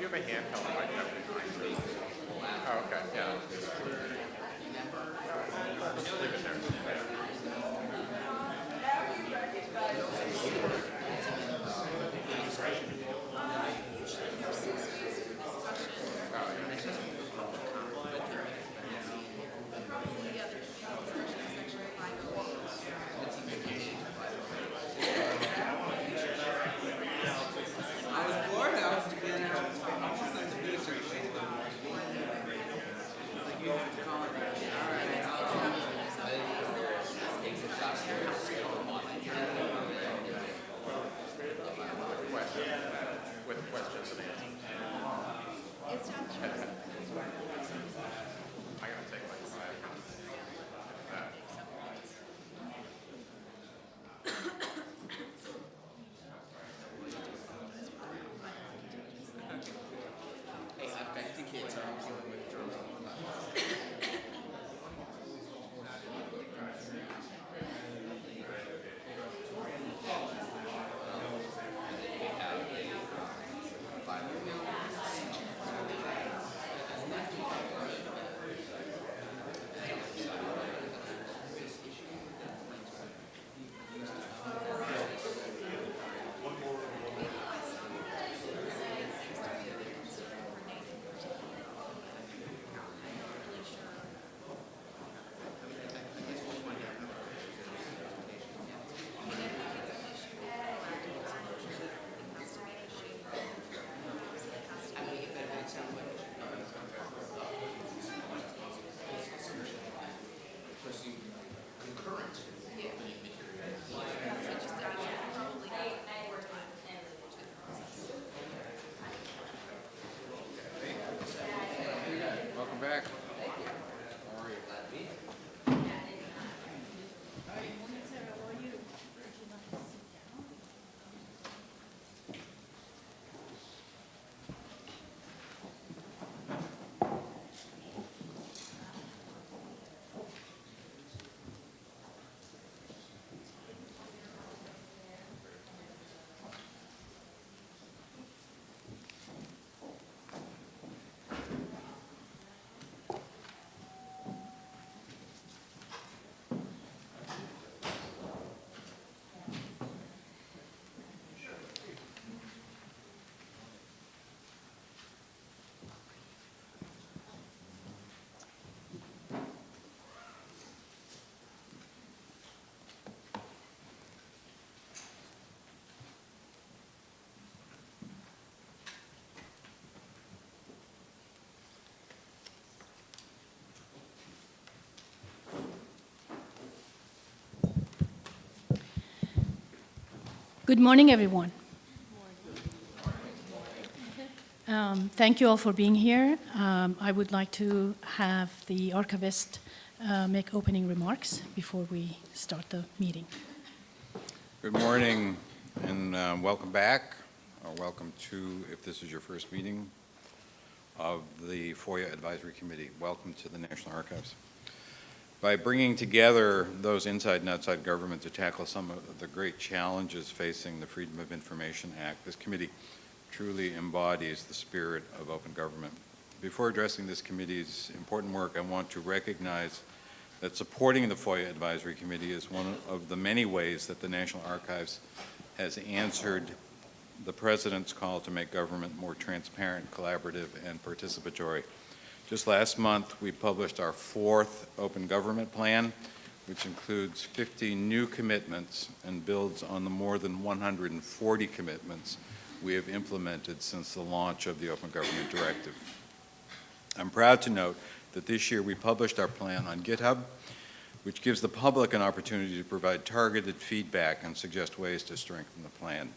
you have a handheld mic, that would be great. Oh, okay, yeah. Just leave it there. With questions and answers. I gotta take like 5 minutes. Welcome back. How are you? Good morning, everyone. Thank you all for being here. I would like to have the archivist make opening remarks before we start the meeting. Good morning and welcome back, or welcome to, if this is your first meeting of the FOIA Advisory Committee. Welcome to the National Archives. By bringing together those inside and outside government to tackle some of the great challenges facing the Freedom of Information Act, this committee truly embodies the spirit of open government. Before addressing this committee's important work, I want to recognize that supporting the FOIA Advisory Committee is one of the many ways that the National Archives has answered the President's call to make government more transparent, collaborative, and participatory. Just last month, we published our 4th Open Government Plan, which includes 50 new commitments and builds on the more than 140 commitments we have implemented since the launch of the Open Government Directive. I'm proud to note that this year we published our plan on GitHub, which gives the public an opportunity to provide targeted feedback and suggest ways to strengthen the plan.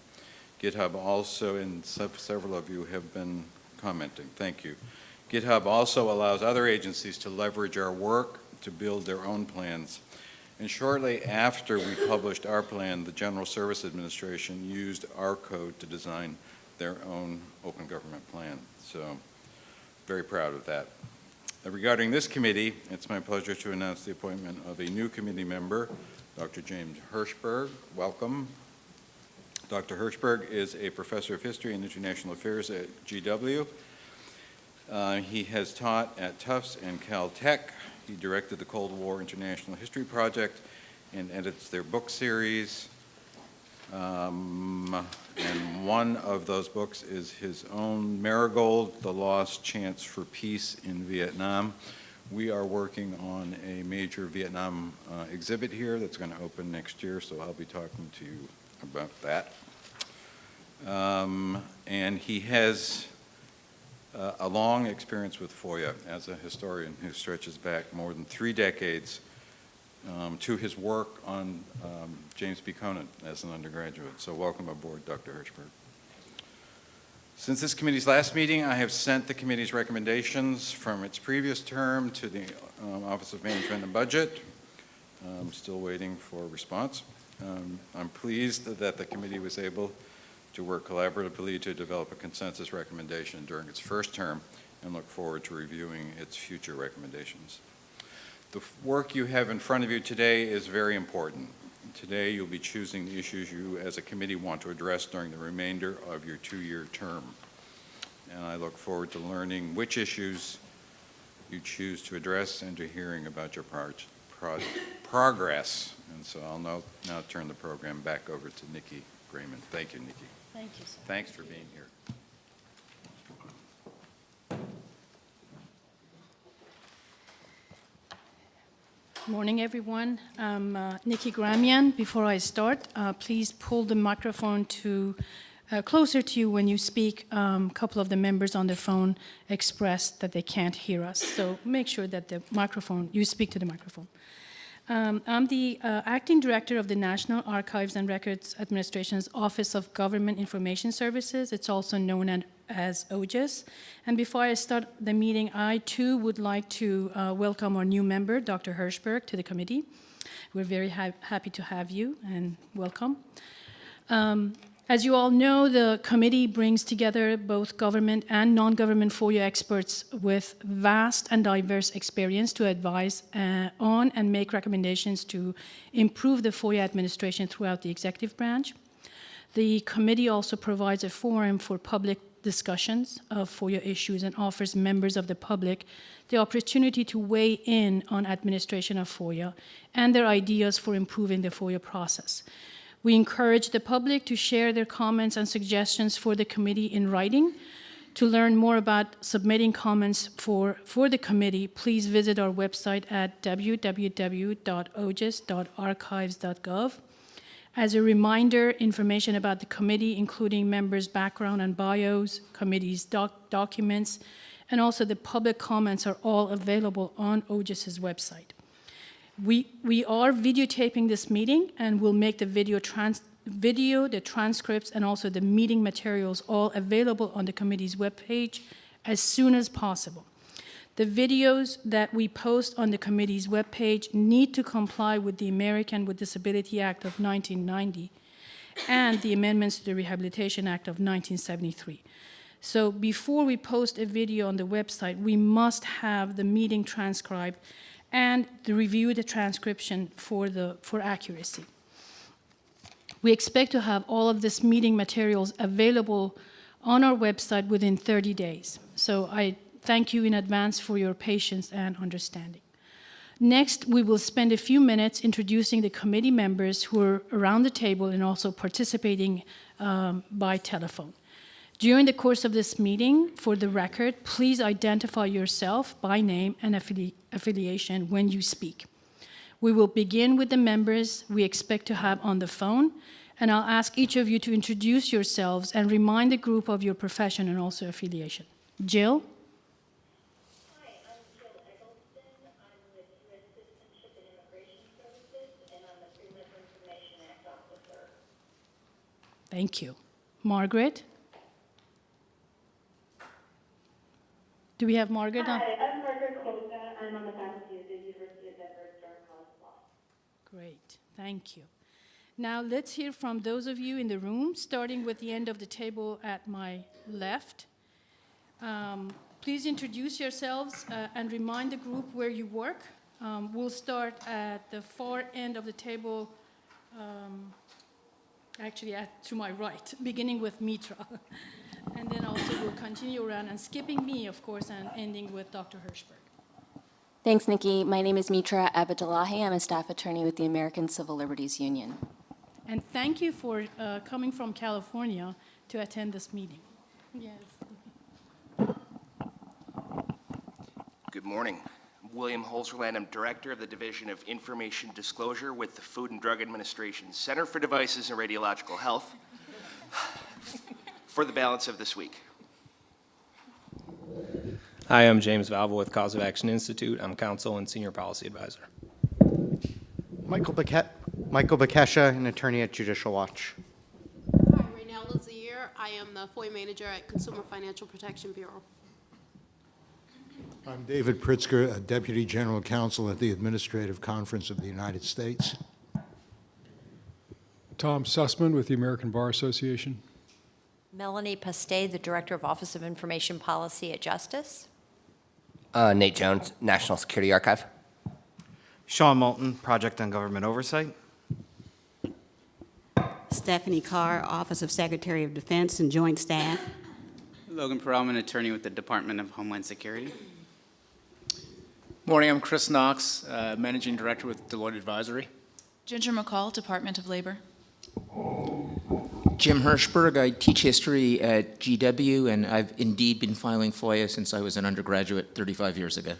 GitHub also, and several of you have been commenting, thank you. GitHub also allows other agencies to leverage our work to build their own plans. And shortly after we published our plan, the General Service Administration used our code to design their own open government plan. So, very proud of that. Regarding this committee, it's my pleasure to announce the appointment of a new committee member, Dr. James Hirschberg. Welcome. Dr. Hirschberg is a professor of history and international affairs at GW. He has taught at Tufts and Caltech. He directed the Cold War International History Project and edits their book series. And one of those books is his own, Marigold, The Lost Chance for Peace in Vietnam. We are working on a major Vietnam exhibit here that's going to open next year, so I'll be talking to you about that. And he has a long experience with FOIA as a historian who stretches back more than 3 decades to his work on James B. Conant as an undergraduate. So welcome aboard, Dr. Hirschberg. Since this committee's last meeting, I have sent the committee's recommendations from its previous term to the Office of Management and Budget. I'm still waiting for a response. I'm pleased that the committee was able to work collaboratively to develop a consensus recommendation during its first term and look forward to reviewing its future recommendations. The work you have in front of you today is very important. Today you'll be choosing the issues you as a committee want to address during the remainder of your 2-year term. And I look forward to learning which issues you choose to address and to hearing about your progress. And so I'll now turn the program back over to Nikki Grayman. Thank you, Nikki. Thank you, sir. Thanks for being here. Good morning, everyone. I'm Nikki Gramian. Before I start, please pull the microphone to closer to you when you speak. A couple of the members on the phone expressed that they can't hear us, so make sure that you speak to the microphone. I'm the acting director of the National Archives and Records Administration's Office of Government Information Services. It's also known as OGIS. And before I start the meeting, I too would like to welcome our new member, Dr. Hirschberg, to the committee. We're very happy to have you, and welcome. As you all know, the committee brings together both government and non-government FOIA experts with vast and diverse experience to advise on and make recommendations to improve the FOIA administration throughout the executive branch. The committee also provides a forum for public discussions of FOIA issues and offers members of the public the opportunity to weigh in on administration of FOIA and their ideas for improving the FOIA process. We encourage the public to share their comments and suggestions for the committee in writing. To learn more about submitting comments for the committee, please visit our website at www.ogis.archives.gov. As a reminder, information about the committee, including members' background and bios, committee's documents, and also the public comments are all available on OGIS's website. We are videotaping this meeting, and we'll make the video, the transcripts, and also the meeting materials all available on the committee's webpage as soon as possible. The videos that we post on the committee's webpage need to comply with the American with Disability Act of 1990 and the amendments to the Rehabilitation Act of 1973. So before we post a video on the website, we must have the meeting transcribed and review the transcription for accuracy. We expect to have all of this meeting materials available on our website within 30 days. So I thank you in advance for your patience and understanding. Next, we will spend a few minutes introducing the committee members who are around the table and also participating by telephone. During the course of this meeting, for the record, please identify yourself by name and affiliation when you speak. We will begin with the members we expect to have on the phone, and I'll ask each of you to introduce yourselves and remind the group of your profession and also affiliation. Jill? Hi, I'm Jill Eggleston. I'm with U.S. Citizenship and Immigration Services, and I'm the Freedom of Information Act officer. Thank you. Margaret? Do we have Margaret on? Hi, I'm Margaret Koga. I'm on the faculty of the University of Denver Stern College of Law. Great, thank you. Now let's hear from those of you in the room, starting with the end of the table at my left. Please introduce yourselves and remind the group where you work. We'll start at the far end of the table actually to my right, beginning with Mitra. And then also we'll continue around and skipping me, of course, and ending with Dr. Hirschberg. Thanks, Nikki. My name is Mitra Abdullahi. I'm a staff attorney with the American Civil Liberties Union. And thank you for coming from California to attend this meeting. Yes. Good morning. I'm William Holzerland. I'm Director of the Division of Information Disclosure with the Food and Drug Administration's Center for Devices and Radiological Health for the balance of this week. Hi, I'm James Valvo with Cause of Action Institute. I'm counsel and senior policy advisor. Michael Bekesha, an attorney at Judicial Watch. Hi, Raynell Lazier. I am the FOIA manager at Consumer Financial Protection Bureau. I'm David Pritzker, a Deputy General Counsel at the Administrative Conference of the United States. Tom Sussman with the American Bar Association. Melanie Pastay, the Director of Office of Information Policy at Justice. Nate Jones, National Security Archive. Sean Moulton, Project on Government Oversight. Stephanie Carr, Office of Secretary of Defense and Joint Staff. Logan Perelman, attorney with the Department of Homeland Security. Morning, I'm Chris Knox, Managing Director with Deloitte Advisory. Ginger McCall, Department of Labor. Jim Hirschberg, I teach history at GW, and I've indeed been filing FOIA since I was an undergraduate 35 years ago.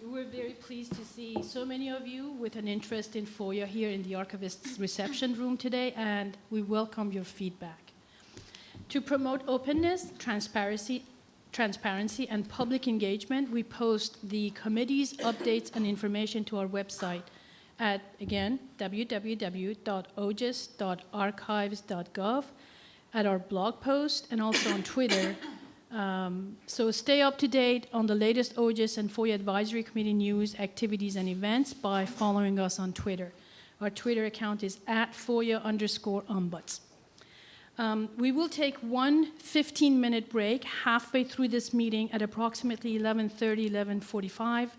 We're very pleased to see so many of you with an interest in FOIA here in the archivist's reception room today, and we welcome your feedback. To promote openness, transparency, and public engagement, we post the committee's updates and information to our website at, again, www.ogis.archives.gov, at our blog post, and also on Twitter. So stay up to date on the latest OGIS and FOIA Advisory Committee news, activities, and events by following us on Twitter. Our Twitter account is @FOIA_ombuds. We will take one 15-minute break halfway through this meeting at approximately 11:30, 11:45.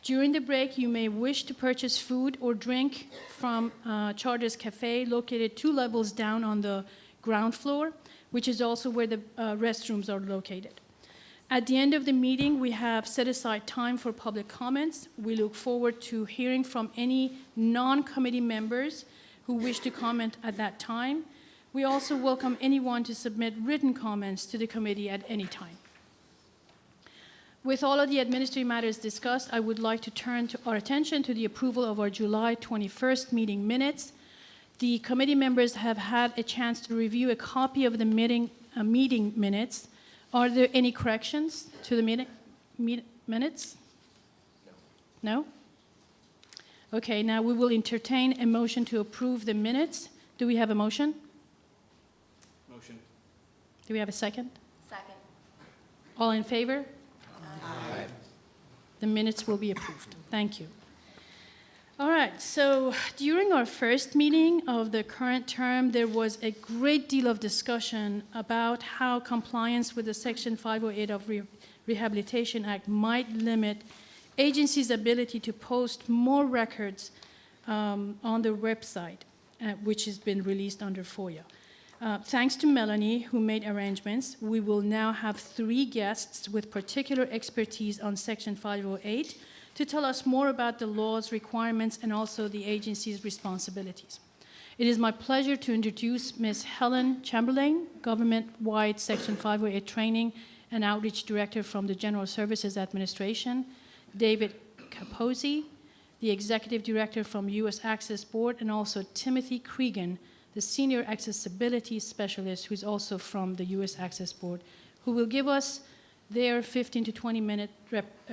During the break, you may wish to purchase food or drink from Charters Cafe, located 2 levels down on the ground floor, which is also where the restrooms are located. At the end of the meeting, we have set aside time for public comments. We look forward to hearing from any non-committee members who wish to comment at that time. We also welcome anyone to submit written comments to the committee at any time. With all of the administrative matters discussed, I would like to turn our attention to the approval of our July 21st meeting minutes. The committee members have had a chance to review a copy of the meeting minutes. Are there any corrections to the minutes? No? Okay, now we will entertain a motion to approve the minutes. Do we have a motion? Motion. Do we have a second? Second. All in favor? Aye. The minutes will be approved. Thank you. All right, so during our first meeting of the current term, there was a great deal of discussion about how compliance with the Section 508 of Rehabilitation Act might limit agencies' ability to post more records on their website, which has been released under FOIA. Thanks to Melanie, who made arrangements, we will now have 3 guests with particular expertise on Section 508 to tell us more about the law's requirements and also the agency's responsibilities. It is my pleasure to introduce Ms. Helen Chamberlain, government-wide Section 508 Training and Outreach Director from the General Services Administration, David Capozzi, the Executive Director from U.S. Access Board, and also Timothy Cregan, the Senior Accessibility Specialist, who's also from the U.S. Access Board, who will give us their 15 to 20-minute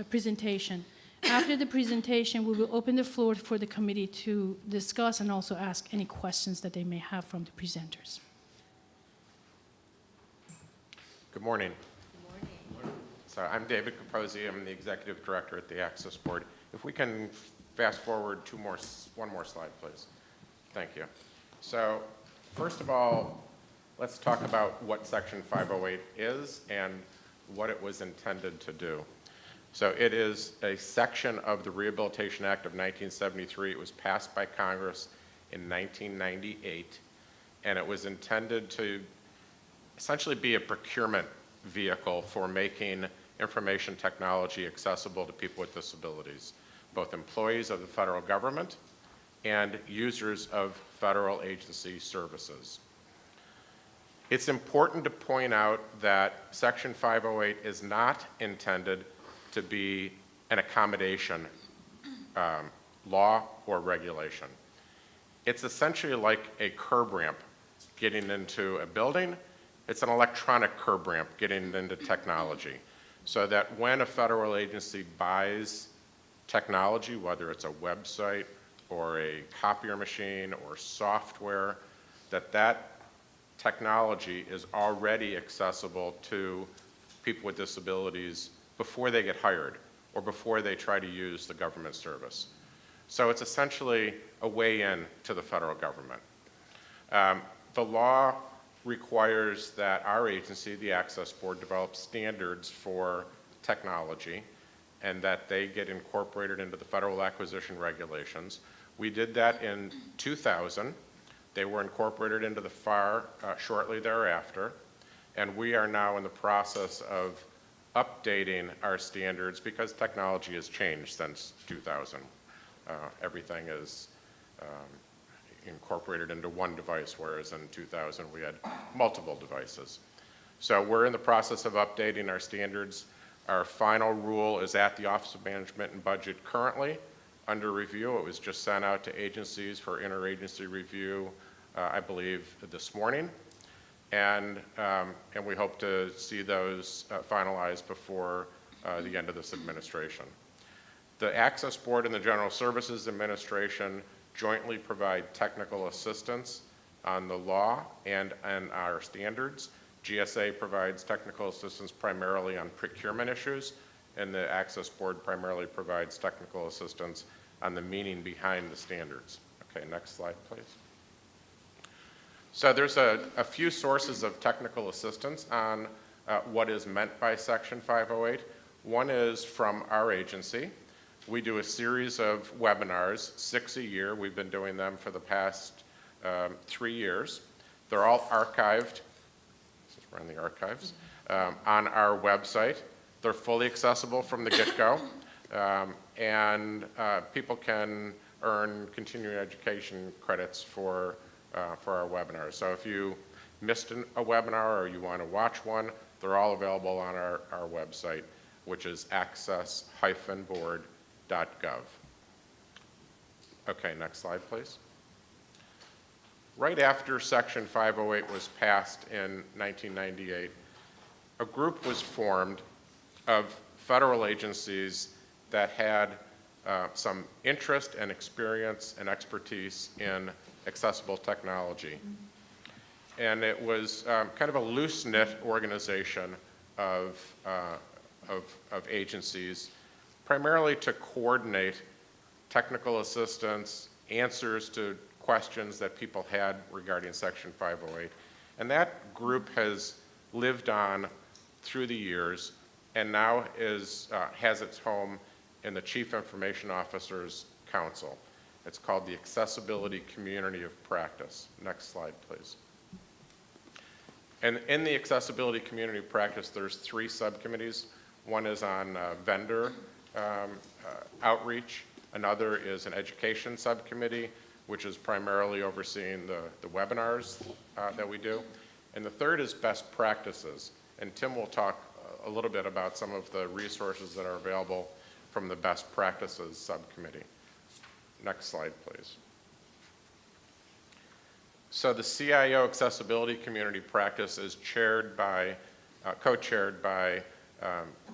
presentation. After the presentation, we will open the floor for the committee to discuss and also ask any questions that they may have from the presenters. Good morning. Good morning. So I'm David Capozzi. I'm the Executive Director at the Access Board. If we can fast forward one more slide, please. Thank you. So first of all, let's talk about what Section 508 is and what it was intended to do. So it is a section of the Rehabilitation Act of 1973. It was passed by Congress in 1998, and it was intended to essentially be a procurement vehicle for making information technology accessible to people with disabilities, both employees of the federal government and users of federal agency services. It's important to point out that Section 508 is not intended to be an accommodation law or regulation. It's essentially like a curb ramp getting into a building. It's an electronic curb ramp getting into technology, so that when a federal agency buys technology, whether it's a website or a copier machine or software, that technology is already accessible to people with disabilities before they get hired or before they try to use the government service. So it's essentially a way in to the federal government. The law requires that our agency, the Access Board, develop standards for technology and that they get incorporated into the federal acquisition regulations. We did that in 2000. They were incorporated into the FAR shortly thereafter, and we are now in the process of updating our standards because technology has changed since 2000. Everything is incorporated into one device, whereas in 2000 we had multiple devices. So we're in the process of updating our standards. Our final rule is at the Office of Management and Budget currently under review. It was just sent out to agencies for interagency review, I believe, this morning. And we hope to see those finalized before the end of this administration. The Access Board and the General Services Administration jointly provide technical assistance on the law and our standards. GSA provides technical assistance primarily on procurement issues, and the Access Board primarily provides technical assistance on the meaning behind the standards. Okay, next slide, please. So there's a few sources of technical assistance on what is meant by Section 508. One is from our agency. We do a series of webinars, 6 a year. We've been doing them for the past 3 years. They're all archived, we're in the archives, on our website. They're fully accessible from the get-go, and people can earn continuing education credits for our webinars. So if you missed a webinar or you want to watch one, they're all available on our website, which is access-board.gov. Okay, next slide, please. Right after Section 508 was passed in 1998, a group was formed of federal agencies that had some interest and experience and expertise in accessible technology. And it was kind of a loose-knit organization of agencies, primarily to coordinate technical assistance, answers to questions that people had regarding Section 508. And that group has lived on through the years and now has its home in the Chief Information Officer's Council. It's called the Accessibility Community of Practice. Next slide, please. And in the Accessibility Community of Practice, there's 3 subcommittees. One is on vendor outreach. Another is an education subcommittee, which is primarily overseeing the webinars that we do. And the third is best practices. And Tim will talk a little bit about some of the resources that are available from the best practices subcommittee. Next slide, please. So the CIO Accessibility Community Practice is chaired by, co-chaired by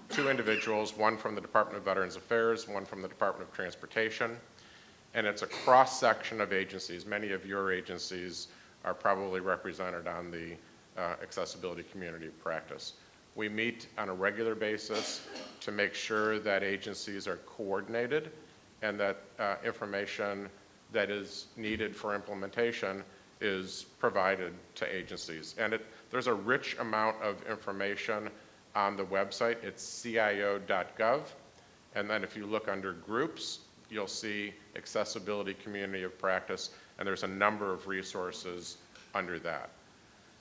2 individuals, one from the Department of Veterans Affairs, one from the Department of Transportation. And it's a cross-section of agencies. Many of your agencies are probably represented on the Accessibility Community Practice. We meet on a regular basis to make sure that agencies are coordinated and that information that is needed for implementation is provided to agencies. And there's a rich amount of information on the website. It's cio.gov. And then if you look under groups, you'll see Accessibility Community of Practice. and there's a number of resources under that.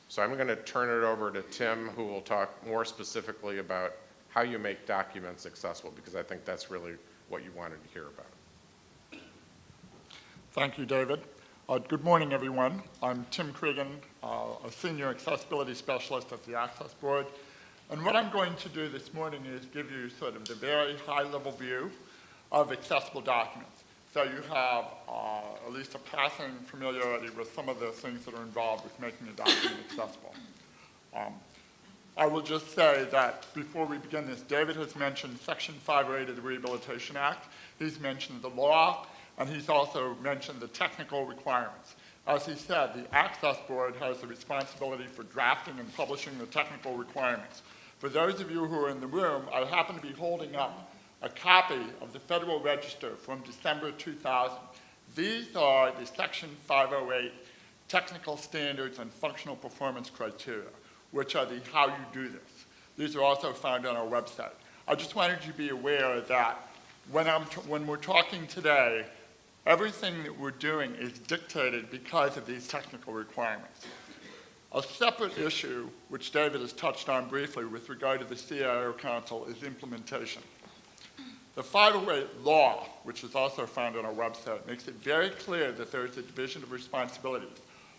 So I'm going to turn it over to Tim, who will talk more specifically about how you make documents accessible, because I think that's really what you wanted to hear about. Thank you, David. Good morning, everyone. I'm Tim Cregan, a Senior Accessibility Specialist at the Access Board. And what I'm going to do this morning is give you sort of the very high-level view of accessible documents. So you have at least a passing familiarity with some of the things that are involved with making a document accessible. I will just say that before we begin this, David has mentioned Section 508 of the Rehabilitation Act. He's mentioned the law, and he's also mentioned the technical requirements. As he said, the Access Board has the responsibility for drafting and publishing the technical requirements. For those of you who are in the room, I happen to be holding up a copy of the Federal Register from December 2000. These are the Section 508 technical standards and functional performance criteria, which are the how you do this. These are also found on our website. I just wanted you to be aware that when we're talking today, everything that we're doing is dictated because of these technical requirements. A separate issue, which David has touched on briefly with regard to the CIO Council, is implementation. The 508 law, which is also found on our website, makes it very clear that there is a division of responsibilities.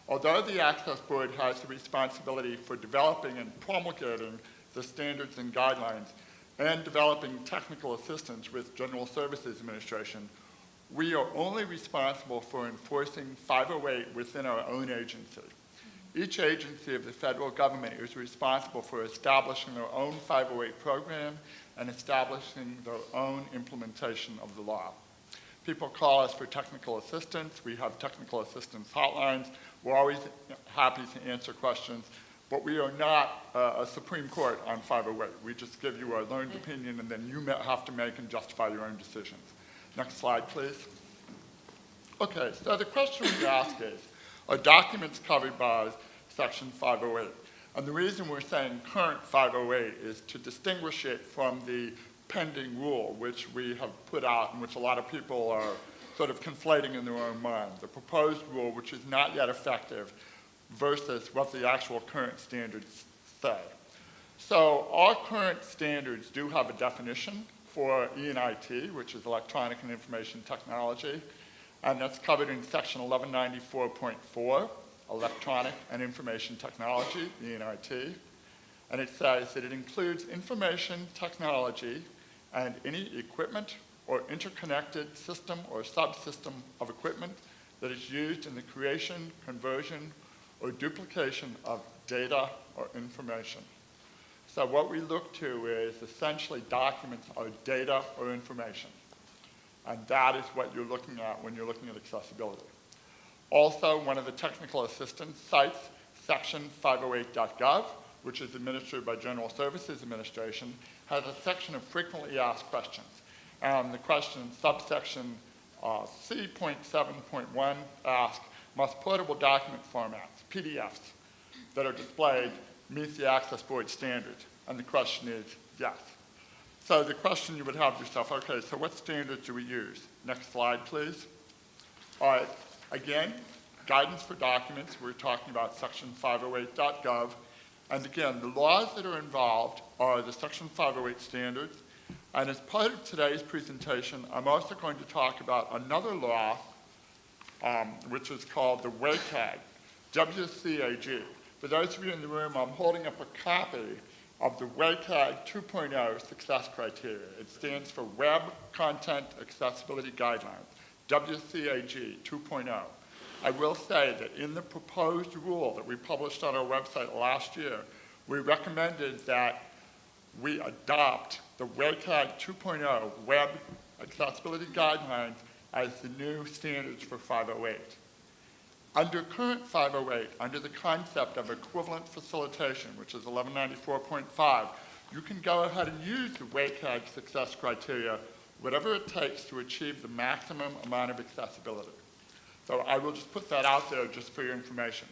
Although the Access Board has the responsibility for developing and promulgating the standards and guidelines and developing technical assistance with General Services Administration, we are only responsible for enforcing 508 within our own agency. Each agency of the federal government is responsible for establishing their own 508 program and establishing their own implementation of the law. People call us for technical assistance. We have technical assistance hotlines. We're always happy to answer questions, but we are not a Supreme Court on 508. We just give you our learned opinion, and then you have to make and justify your own decisions. Next slide, please. Okay, so the question we ask is, are documents covered by Section 508? And the reason we're saying current 508 is to distinguish it from the pending rule, which we have put out and which a lot of people are sort of conflating in their own mind. The proposed rule, which is not yet effective, versus what the actual current standards say. So our current standards do have a definition for E&IT, which is electronic and information technology, and that's covered in Section 1194.4, electronic and information technology, E&IT. And it says that it includes information technology and any equipment or interconnected system or subsystem of equipment that is used in the creation, conversion, or duplication of data or information. So what we look to is essentially documents or data or information. And that is what you're looking at when you're looking at accessibility. Also, one of the technical assistance sites, section 508.gov, which is administered by General Services Administration, has a section of frequently asked questions. And the question, subsection C.7.1 asks, must portable document formats, PDFs, that are displayed meet the Access Board standards? And the question is yes. So the question you would have yourself, okay, so what standards do we use? Next slide, please. All right, again, guidance for documents, we're talking about section 508.gov. And again, the laws that are involved are the section 508 standards. And as part of today's presentation, I'm also going to talk about another law, which is called the WCAG, WCAG. For those of you in the room, I'm holding up a copy of the WCAG 2.0 success criteria. It stands for Web Content Accessibility Guidelines, WCAG 2.0. I will say that in the proposed rule that we published on our website last year, we recommended that we adopt the WCAG 2.0 Web Accessibility Guidelines as the new standards for 508. Under current 508, under the concept of equivalent facilitation, which is 1194.5, you can go ahead and use the WCAG success criteria, whatever it takes to achieve the maximum amount of accessibility. So I will just put that out there just for your information.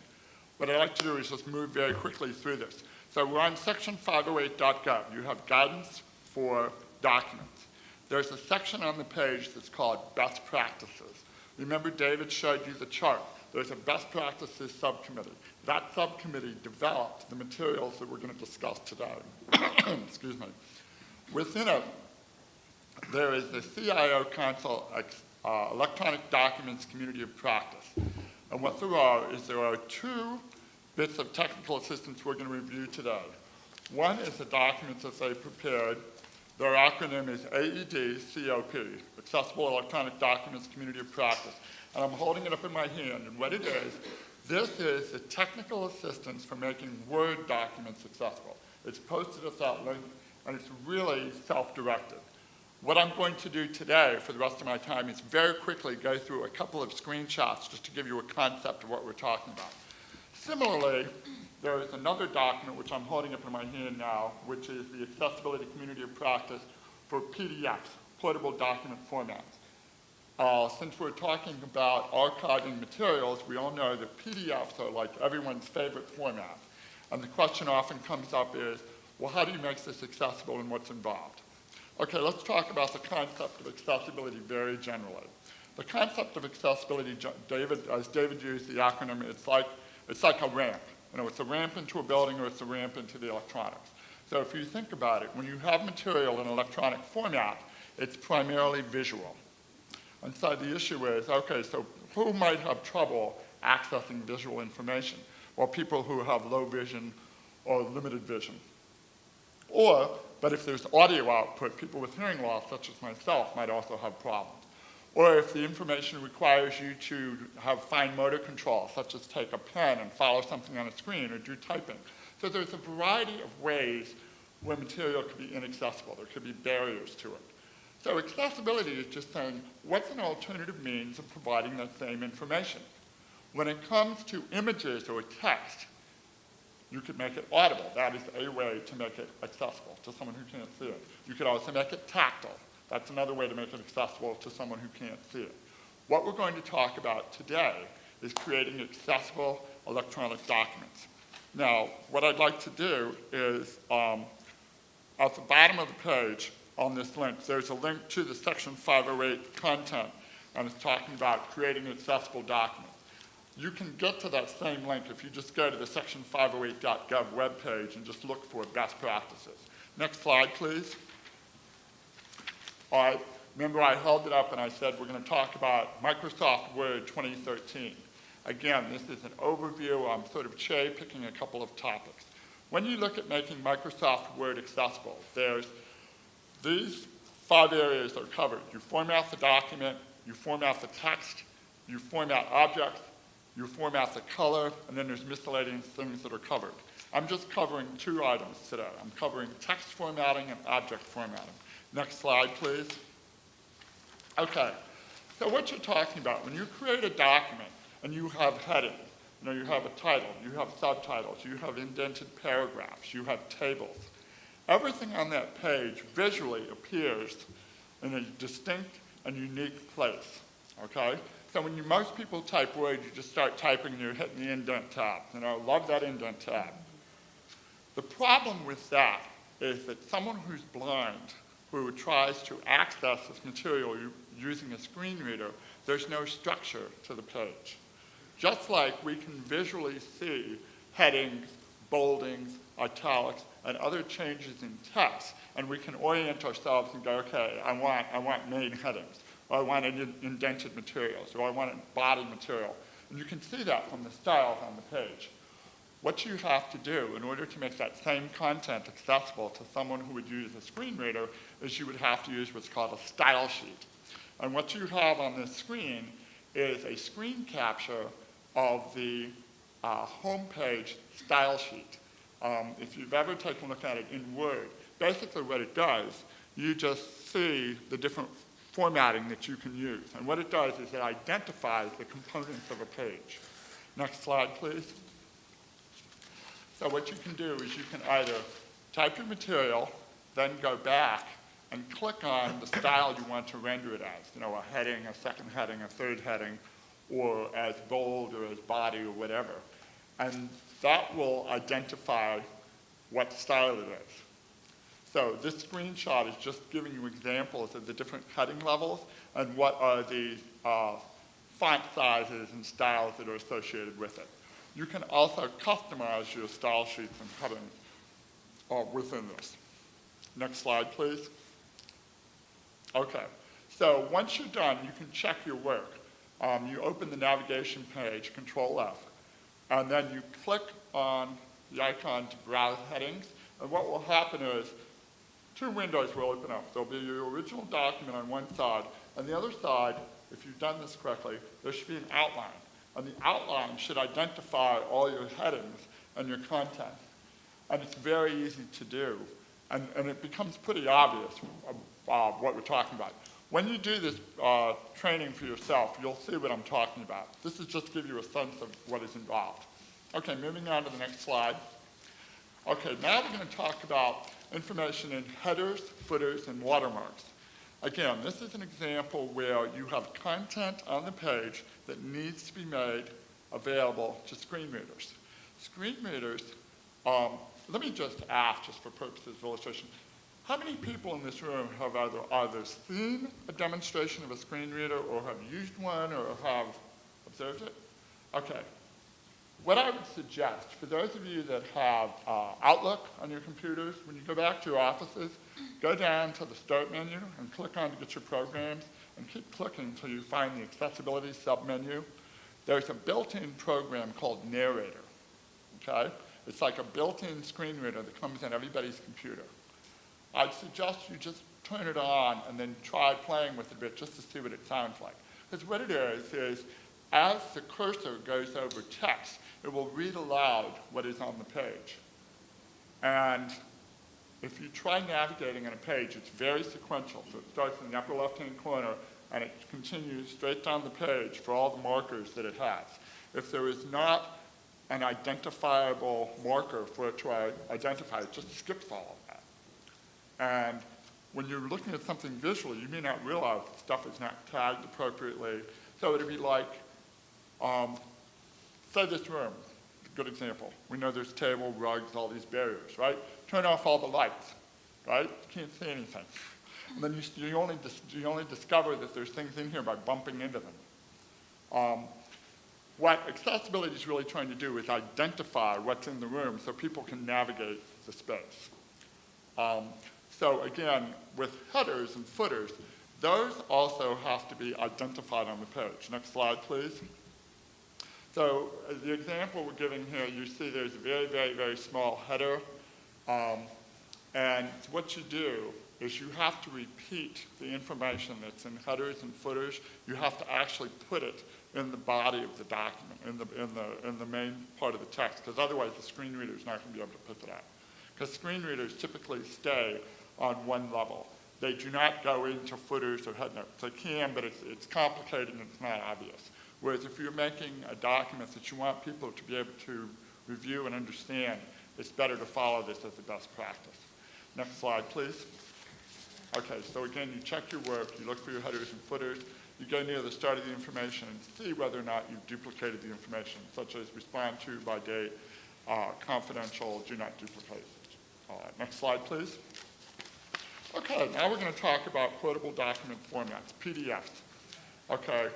What I'd like to do is just move very quickly through this. So we're on section 508.gov. You have guidance for documents. There's a section on the page that's called best practices. Remember David showed you the chart there's a best practices subcommittee. That subcommittee developed the materials that we're going to discuss today. Excuse me. Within it, there is the CIO Council Electronic Documents Community of Practice. And what there are two bits of technical assistance we're going to review today. One is the documents that they prepared. Their acronym is AED-COP, Accessible Electronic Documents Community of Practice. And I'm holding it up in my hand, and what it is, this is the technical assistance for making Word documents accessible. It's posted at that link, and it's really self-directed. What I'm going to do today for the rest of my time is very quickly go through a couple of screenshots just to give you a concept of what we're talking about. Similarly, there is another document which I'm holding up in my hand now, which is the Accessibility Community of Practice for PDFs, portable document formats. Since we're talking about archiving materials, we all know that PDFs are like everyone's favorite format. And the question often comes up is, well, how do you make this accessible and what's involved? Okay, let's talk about the concept of accessibility very generally. The concept of accessibility, as David used the acronym, it's like a ramp. You know, it's a ramp into a building or it's a ramp into the electronics. So if you think about it, when you have material in electronic format, it's primarily visual. And so the issue is, okay, so who might have trouble accessing visual information? Well, people who have low vision or limited vision. But if there's audio output, people with hearing loss, such as myself, might also have problems. Or if the information requires you to have fine motor control, such as take a pen and follow something on a screen or do typing. So there's a variety of ways where material could be inaccessible. There could be barriers to it. So accessibility is just saying, what's an alternative means of providing that same information? When it comes to images or text, you could make it audible. That is a way to make it accessible to someone who can't see it. You could also make it tactile. That's another way to make it accessible to someone who can't see it. What we're going to talk about today is creating accessible electronic documents. Now, what I'd like to do is, at the bottom of the page on this link, there's a link to the Section 508 content, and it's talking about creating accessible documents. You can get to that same link if you just go to the Section 508.gov webpage and just look for best practices. Next slide, please. All right, remember I held it up and I said we're going to talk about Microsoft Word 2013. Again, this is an overview. I'm sort of cherry-picking a couple of topics. When you look at making Microsoft Word accessible, there's these 5 areas that are covered. You format the document, you format the text, you format objects, you format the color, and then there's miscellaneous things that are covered. I'm just covering 2 items today. I'm covering text formatting and object formatting. Next slide, please. Okay, so what you're talking about, when you create a document and you have heading, you have a title, you have subtitles, you have indented paragraphs, you have tables. Everything on that page visually appears in a distinct and unique place, okay? So when most people type Word, you just start typing and you're hitting the indent tab. Love that indent tab. The problem with that is that someone who's blind, who tries to access this material using a screen reader, there's no structure to the page. Just like we can visually see headings, boldings, italics, and other changes in text, and we can orient ourselves and go, okay, I want main headings, or I want indented materials, or I want body material. And you can see that from the styles on the page. What you have to do in order to make that same content accessible to someone who would use a screen reader is you would have to use what's called a style sheet. And what you have on this screen is a screen capture of the homepage style sheet. If you've ever taken a look at it in Word, basically what it does, you just see the different formatting that you can use. And what it does is it identifies the components of a page. Next slide, please. So what you can do is you can either type your material, then go back and click on the style you want to render it as, a heading, a second heading, a third heading, or as bold or as body or whatever. And that will identify what style it is. So this screenshot is just giving you examples of the different heading levels and what are the font sizes and styles that are associated with it. You can also customize your style sheets and headings within this. Next slide, please. Okay, so once you're done, you can check your work. You open the navigation page, Control F, and then you click on the icon to browse headings, and what will happen is two windows will open up. There'll be your original document on one side, and the other side, if you've done this correctly, there should be an outline. And the outline should identify all your headings and your content. And it's very easy to do. And it becomes pretty obvious what we're talking about. When you do this training for yourself, you'll see what I'm talking about. This is just to give you a sense of what is involved. Okay, moving on to the next slide. Okay, now we're going to talk about information in headers, footers, and watermarks. Again, this is an example where you have content on the page that needs to be made available to screen readers. Screen readers, let me just ask, just for purposes of illustration, how many people in this room have either seen a demonstration of a screen reader or have used one or have observed it? Okay. What I would suggest, for those of you that have Outlook on your computers, when you go back to your offices, go down to the Start menu and click on to get your programs, and keep clicking until you find the Accessibility submenu. There's a built-in program called Narrator, okay? It's like a built-in screen reader that comes in everybody's computer. I'd suggest you just turn it on and then try playing with it a bit just to see what it sounds like. Because what it is as the cursor goes over text, it will read aloud what is on the page. And if you try navigating on a page, it's very sequential. So it starts in the upper left-hand corner, and it continues straight down the page for all the markers that it has. If there is not an identifiable marker for it to identify, it just skips all of that. And when you're looking at something visually, you may not realize that stuff is not tagged appropriately. So it'd be like, say this room, a good example. We know there's table, rugs, all these barriers, right? Turn off all the lights, right? You can't see anything. And then you only discover that there's things in here by bumping into them. What accessibility is really trying to do is identify what's in the room so people can navigate the space. So again, with headers and footers, those also have to be identified on the page. Next slide, please. So the example we're giving here, you see there's a very, very, very small header. And what you do is you have to repeat the information that's in headers and footers. You have to actually put it in the body of the document, in the main part of the text, because otherwise the screen reader is not going to be able to pick it up. Because screen readers typically stay on one level. They do not go into footers or head notes. They can, but it's complicated and it's not obvious. Whereas if you're making a document that you want people to be able to review and understand, it's better to follow this as a best practice. Next slide, please. Okay, so again, you check your work, you look for your headers and footers, you go near the start of the information and see whether or not you've duplicated the information, such as respond to by date, confidential, do not duplicate. Next slide, please. Okay, now we're going to talk about quotable document formats, PDFs. Okay,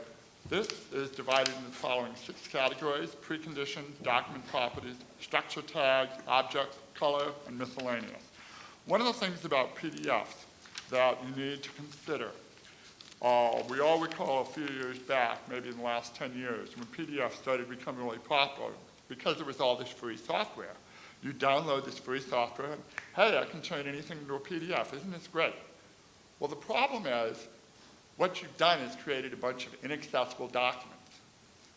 this is divided into the following 6 categories: preconditions, document properties, structure tags, objects, color, and miscellaneous. One of the things about PDFs that you need to consider, we all recall a few years back, maybe in the last 10 years, when PDFs started becoming really popular because there was all this free software. You download this free software, and hey, I can turn anything into a PDF. Isn't this great? Well, the problem is, what you've done is created a bunch of inaccessible documents.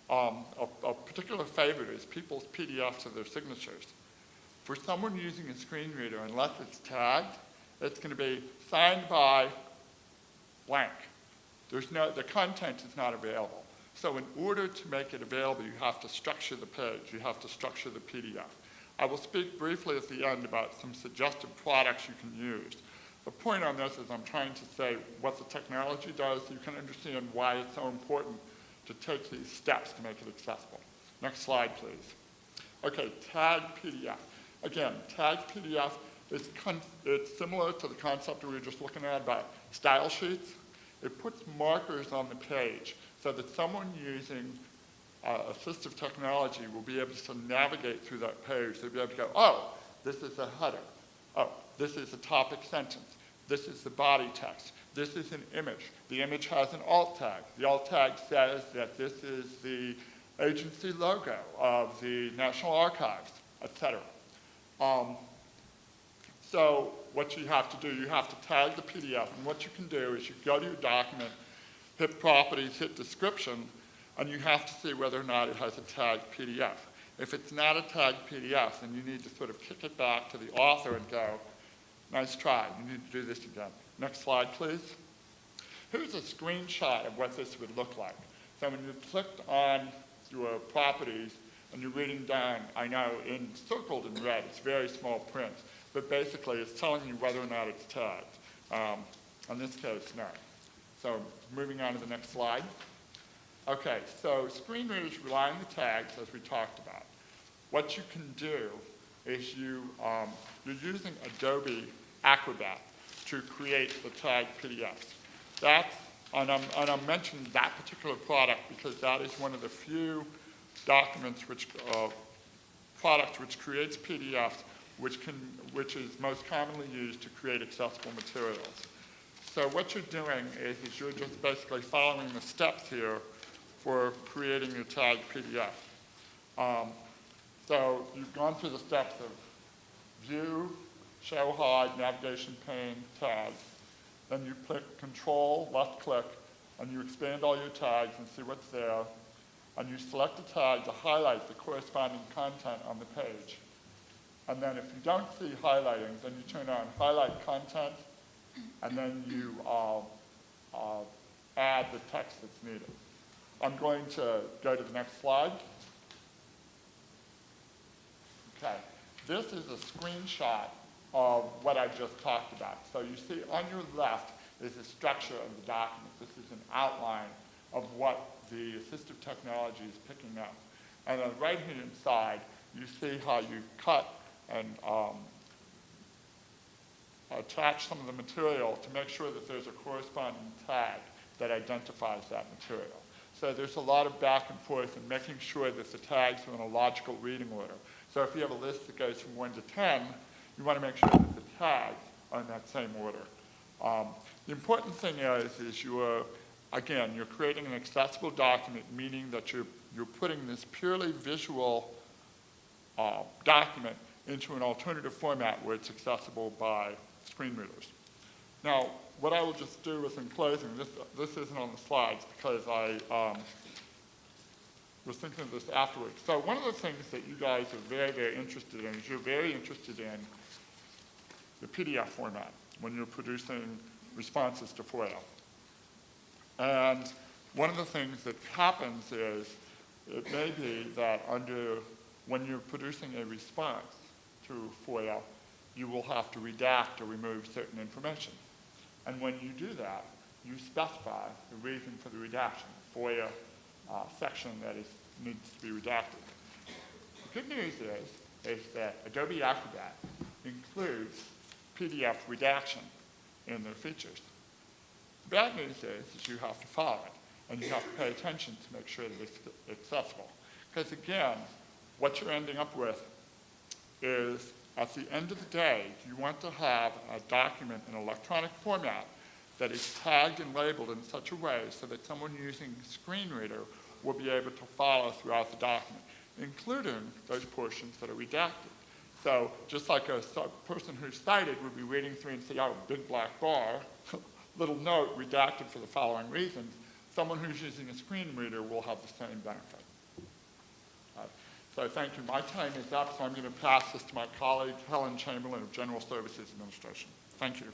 A particular favorite is people's PDFs of their signatures. For someone using a screen reader, unless it's tagged, it's going to be signed by blank. The content is not available. So in order to make it available, you have to structure the page. You have to structure the PDF. I will speak briefly at the end about some suggested products you can use. The point on this is I'm trying to say what the technology does so you can understand why it's so important to take these steps to make it accessible. Next slide, please. Okay, tagged PDF. Again, tagged PDF is it's similar to the concept we were just looking at about style sheets. It puts markers on the page so that someone using assistive technology will be able to navigate through that page. They'll be able to go, oh, this is a header. Oh, this is a topic sentence. This is the body text. This is an image. The image has an alt tag. The alt tag says that this is the agency logo of the National Archives, etc. So what you have to do, you have to tag the PDF, and what you can do is you go to your document, hit properties, hit description, and you have to see whether or not it has a tagged PDF. If it's not a tagged PDF, then you need to sort of kick it back to the author and go, nice try, you need to do this again. Next slide, please. Here's a screenshot of what this would look like. So when you've clicked on your properties and you're reading down, I know in circled in red, it's very small print, but basically it's telling you whether or not it's tagged. In this case, no. So moving on to the next slide. Okay, so screen readers rely on the tags as we talked about. What you can do is you're using Adobe Acrobat to create the tagged PDFs. And I'm mentioning that particular product because that is one of the few documents products which creates PDFs which is most commonly used to create accessible materials. So what you're doing is you're just basically following the steps here for creating your tagged PDF. So you've gone through the steps of view, show, hide, navigation pane, tags. Then you click Control, left click, and you expand all your tags and see what's there. And you select a tag to highlight the corresponding content on the page. And then if you don't see highlighting, then you turn on Highlight Content, and then you add the text that's needed. I'm going to go to the next slide. Okay, this is a screenshot of what I just talked about. So you see on your left is the structure of the document. This is an outline of what the assistive technology is picking up. And on the right-hand side, you see how you cut and attach some of the material to make sure that there's a corresponding tag that identifies that material. So there's a lot of back and forth in making sure that the tags are in a logical reading order. So if you have a list that goes from 1 to 10, you want to make sure that the tags are in that same order. The important thing is you're creating an accessible document, meaning that you're putting this purely visual document into an alternative format where it's accessible by screen readers. Now, what I will just do is in closing, this isn't on the slides because I was thinking of this afterwards. So one of the things that you guys are very, very interested in is you're very interested in the PDF format when you're producing responses to FOIA. And one of the things that happens is it may be that when you're producing a response to FOIA, you will have to redact or remove certain information. And when you do that, you specify the reason for the redaction, FOIA section that needs to be redacted. The good news is that Adobe Acrobat includes PDF redaction in their features. The bad news is you have to follow it, and you have to pay attention to make sure that it's accessible. Because again, what you're ending up with is, at the end of the day, you want to have a document in electronic format that is tagged and labeled in such a way so that someone using a screen reader will be able to follow throughout the document, including those portions that are redacted. So just like a person who's sighted would be reading through and say, oh, big black bar, little note redacted for the following reasons, someone who's using a screen reader will have the same benefit. So thank you. My time is up, so I'm going to pass this to my colleague, Helen Chamberlain of General Services Administration. Thank you.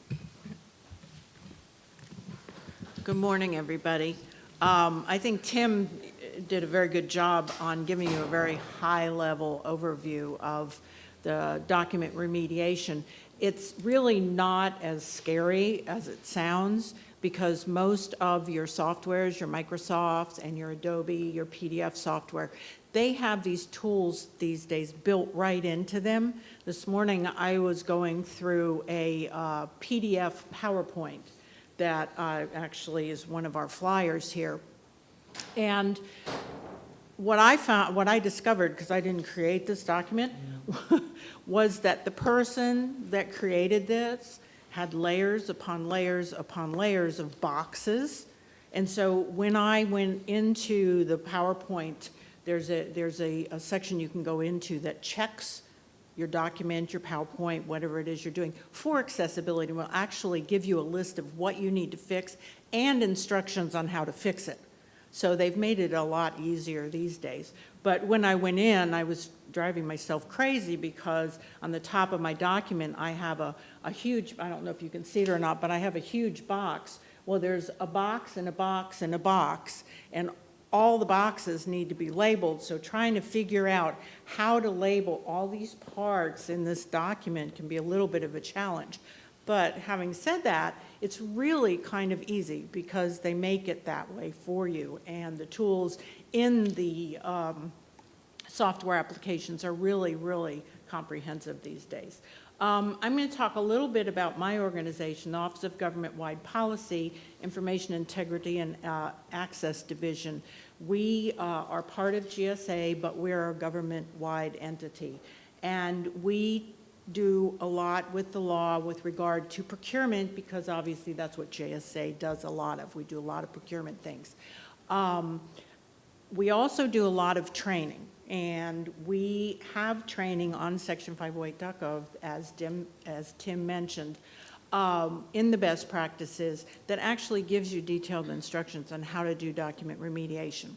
Good morning, everybody. I think Tim did a very good job on giving you a very high-level overview of the document remediation. It's really not as scary as it sounds because most of your softwares, your Microsofts and your Adobe, your PDF software, they have these tools these days built right into them. This morning I was going through a PDF PowerPoint that actually is one of our flyers here. And what I discovered, because I didn't create this document, was that the person that created this had layers upon layers upon layers of boxes. And so when I went into the PowerPoint, there's a section you can go into that checks your document, your PowerPoint, whatever it is you're doing, for accessibility. Will actually give you a list of what you need to fix and instructions on how to fix it. So they've made it a lot easier these days. But when I went in, I was driving myself crazy because on the top of my document, I have a huge, I don't know if you can see it or not, but I have a huge box. Well, there's a box and a box and a box, and all the boxes need to be labeled. So trying to figure out how to label all these parts in this document can be a little bit of a challenge. But having said that, it's really kind of easy because they make it that way for you. And the tools in the software applications are really, really comprehensive these days. I'm going to talk a little bit about my organization, the Office of Government-Wide Policy, Information Integrity and Access Division. We are part of GSA, but we're a government-wide entity. And we do a lot with the law with regard to procurement, because obviously that's what JSA does a lot of. We do a lot of procurement things. We also do a lot of training, and we have training on Section 508.gov, as Tim mentioned, in the best practices that actually gives you detailed instructions on how to do document remediation.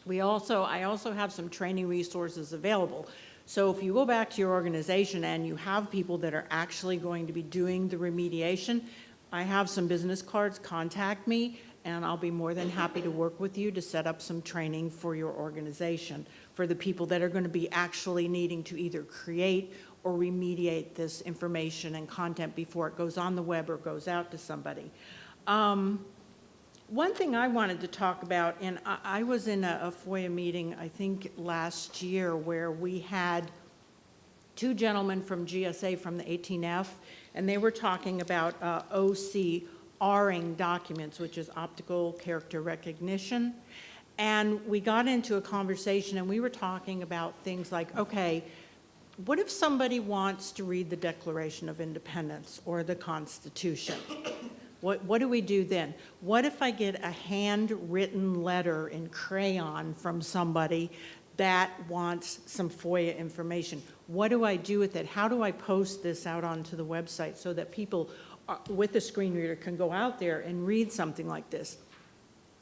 I also have some training resources available. So if you go back to your organization and you have people that are actually going to be doing the remediation, I have some business cards. Contact me, and I'll be more than happy to work with you to set up some training for your organization for the people that are going to be actually needing to either create or remediate this information and content before it goes on the web or goes out to somebody. One thing I wanted to talk about, and I was in a FOIA meeting, I think last year, where we had two gentlemen from GSA from the 18F, and they were talking about OCRing documents, which is optical character recognition. And we got into a conversation, and we were talking about things like, okay, what if somebody wants to read the Declaration of Independence or the Constitution? What do we do then? What if I get a handwritten letter in crayon from somebody that wants some FOIA information? What do I do with it? How do I post this out onto the website so that people with a screen reader can go out there and read something like this?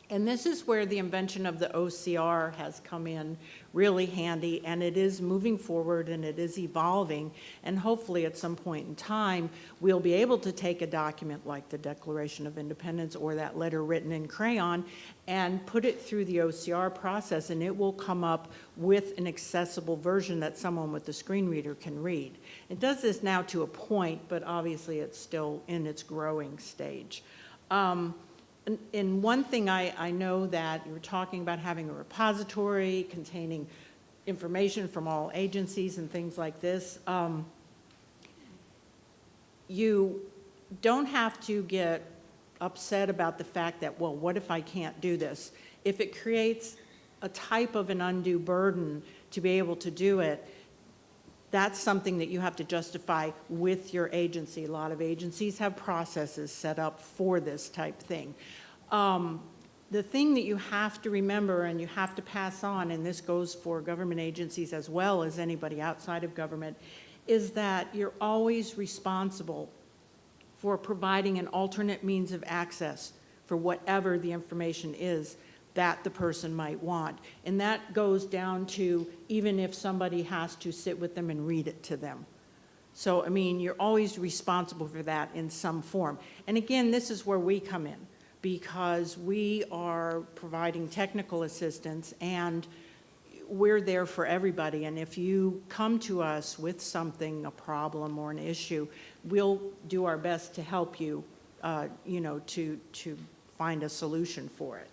And this is where the invention of the OCR has come in really handy, and it is moving forward and it is evolving, and hopefully at some point in time we'll be able to take a document like the Declaration of Independence or that letter written in crayon and put it through the OCR process, and it will come up with an accessible version that someone with a screen reader can read. It does this now to a point, but obviously it's still in its growing stage. And one thing I know that you were talking about having a repository containing information from all agencies and things like this. You don't have to get upset about the fact that, well, what if I can't do this? If it creates a type of an undue burden to be able to do it, that's something that you have to justify with your agency. A lot of agencies have processes set up for this type thing. The thing that you have to remember and you have to pass on, and this goes for government agencies as well as anybody outside of government, is that you're always responsible for providing an alternate means of access for whatever the information is that the person might want. And that goes down to even if somebody has to sit with them and read it to them. So, I mean, you're always responsible for that in some form. And again, this is where we come in, because we are providing technical assistance and we're there for everybody. And if you come to us with something, a problem or an issue, we'll do our best to help you, to find a solution for it.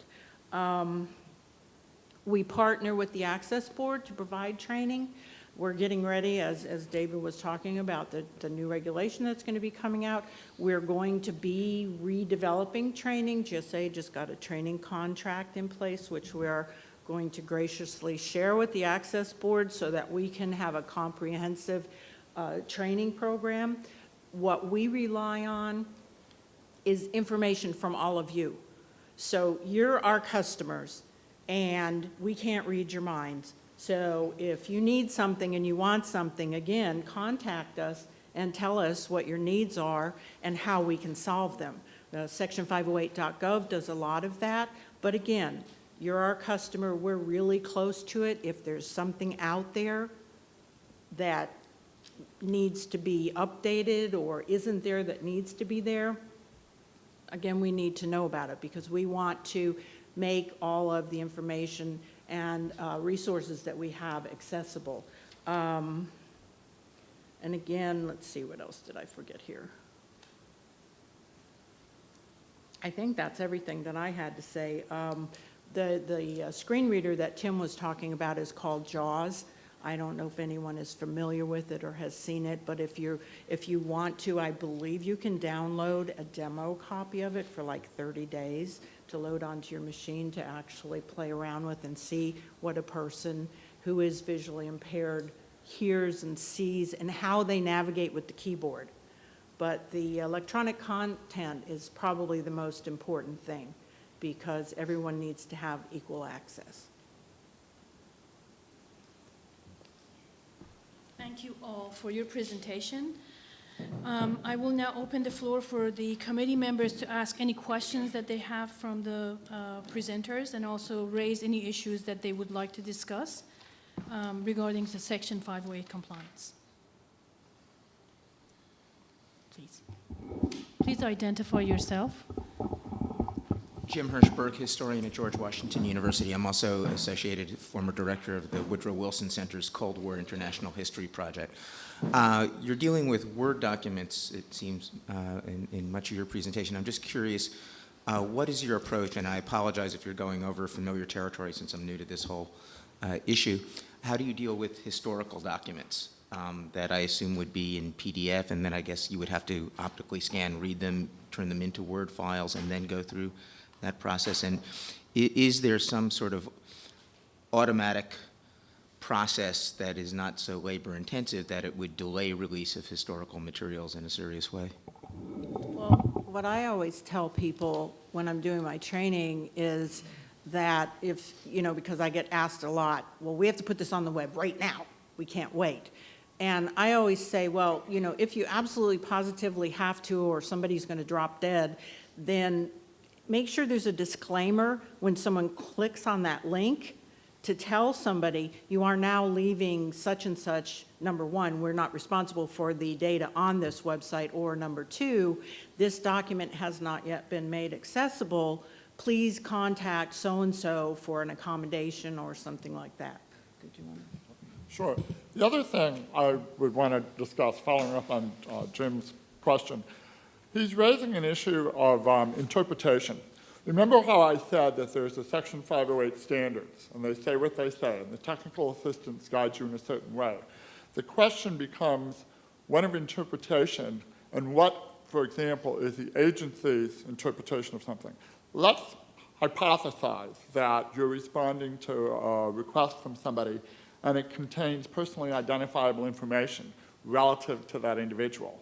We partner with the Access Board to provide training. We're getting ready, as David was talking about, the new regulation that's going to be coming out. We're going to be redeveloping training. GSA just got a training contract in place, which we're going to graciously share with the Access Board so that we can have a comprehensive training program. What we rely on is information from all of you. So you're our customers, and we can't read your minds. So if you need something and you want something, again, contact us and tell us what your needs are and how we can solve them. Section 508.gov does a lot of that, but again, you're our customer, we're really close to it. If there's something out there that needs to be updated or isn't there that needs to be there, again, we need to know about it because we want to make all of the information and resources that we have accessible. And again, let's see, what else did I forget here? I think that's everything that I had to say. The screen reader that Tim was talking about is called JAWS. I don't know if anyone is familiar with it or has seen it, but if you want to, I believe you can download a demo copy of it for like 30 days to load onto your machine to actually play around with and see what a person who is visually impaired hears and sees and how they navigate with the keyboard. But the electronic content is probably the most important thing because everyone needs to have equal access. Thank you all for your presentation. I will now open the floor for the committee members to ask any questions that they have from the presenters and also raise any issues that they would like to discuss regarding the Section 508 compliance. Please. Please identify yourself. Jim Hirschberg, historian at George Washington University. I'm also associated former director of the Woodrow Wilson Center's Cold War International History Project. You're dealing with Word documents, it seems, in much of your presentation. I'm just curious, what is your approach, and I apologize if you're going over familiar territory since I'm new to this whole issue. How do you deal with historical documents that I assume would be in PDF, and then I guess you would have to optically scan, read them, turn them into Word files, and then go through that process? And is there some sort of automatic process that is not so labor intensive that it would delay release of historical materials in a serious way? Well, what I always tell people when I'm doing my training is that if, because I get asked a lot, well, we have to put this on the web right now. We can't wait. And I always say, well, if you absolutely positively have to or somebody's going to drop dead, then make sure there's a disclaimer when someone clicks on that link to tell somebody you are now leaving such and such. Number one, we're not responsible for the data on this website, or number two, this document has not yet been made accessible. Please contact so-and-so for an accommodation or something like that. Did you want to? Sure. The other thing I would want to discuss, following up on Jim's question, he's raising an issue of interpretation. Remember how I said that there's a Section 508 standards, and they say what they say, and the technical assistance guides you in a certain way. The question becomes one of interpretation, and what, for example, is the agency's interpretation of something. Let's hypothesize that you're responding to a request from somebody, and it contains personally identifiable information relative to that individual.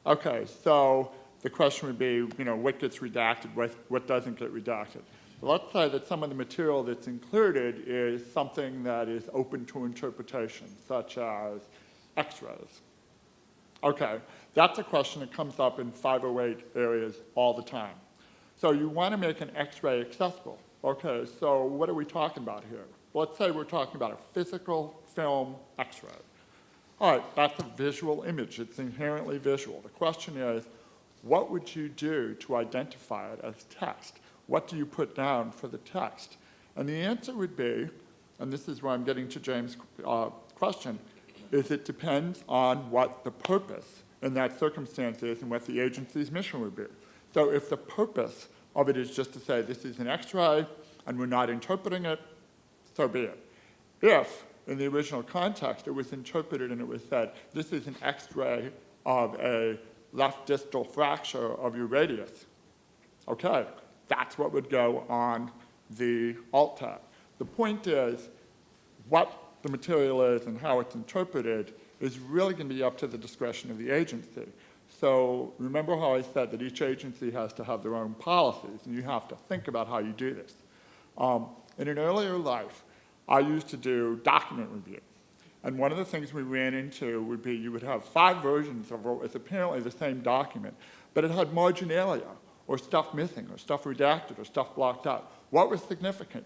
Okay, so the question would be, what gets redacted, what doesn't get redacted. Let's say that some of the material that's included is something that is open to interpretation, such as X-rays. Okay, that's a question that comes up in 508 areas all the time. So you want to make an X-ray accessible. Okay, so what are we talking about here? Let's say we're talking about a physical film X-ray. All right, that's a visual image. It's inherently visual. The question is, what would you do to identify it as text? What do you put down for the text? And the answer would be, and this is where I'm getting to James' question, is it depends on what the purpose in that circumstance is and what the agency's mission would be. So if the purpose of it is just to say this is an X-ray and we're not interpreting it, so be it. If in the original context, it was interpreted and it was said, this is an X-ray of a left distal fracture of your radius. Okay, that's what would go on the alt tab. The point is, what the material is and how it's interpreted is really going to be up to the discretion of the agency. So remember how I said that each agency has to have their own policies, and you have to think about how you do this. In an earlier life, I used to do document review. And one of the things we ran into would be you would have 5 versions of what was apparently the same document, but it had marginalia, or stuff missing, or stuff redacted, or stuff blocked out. What was significant?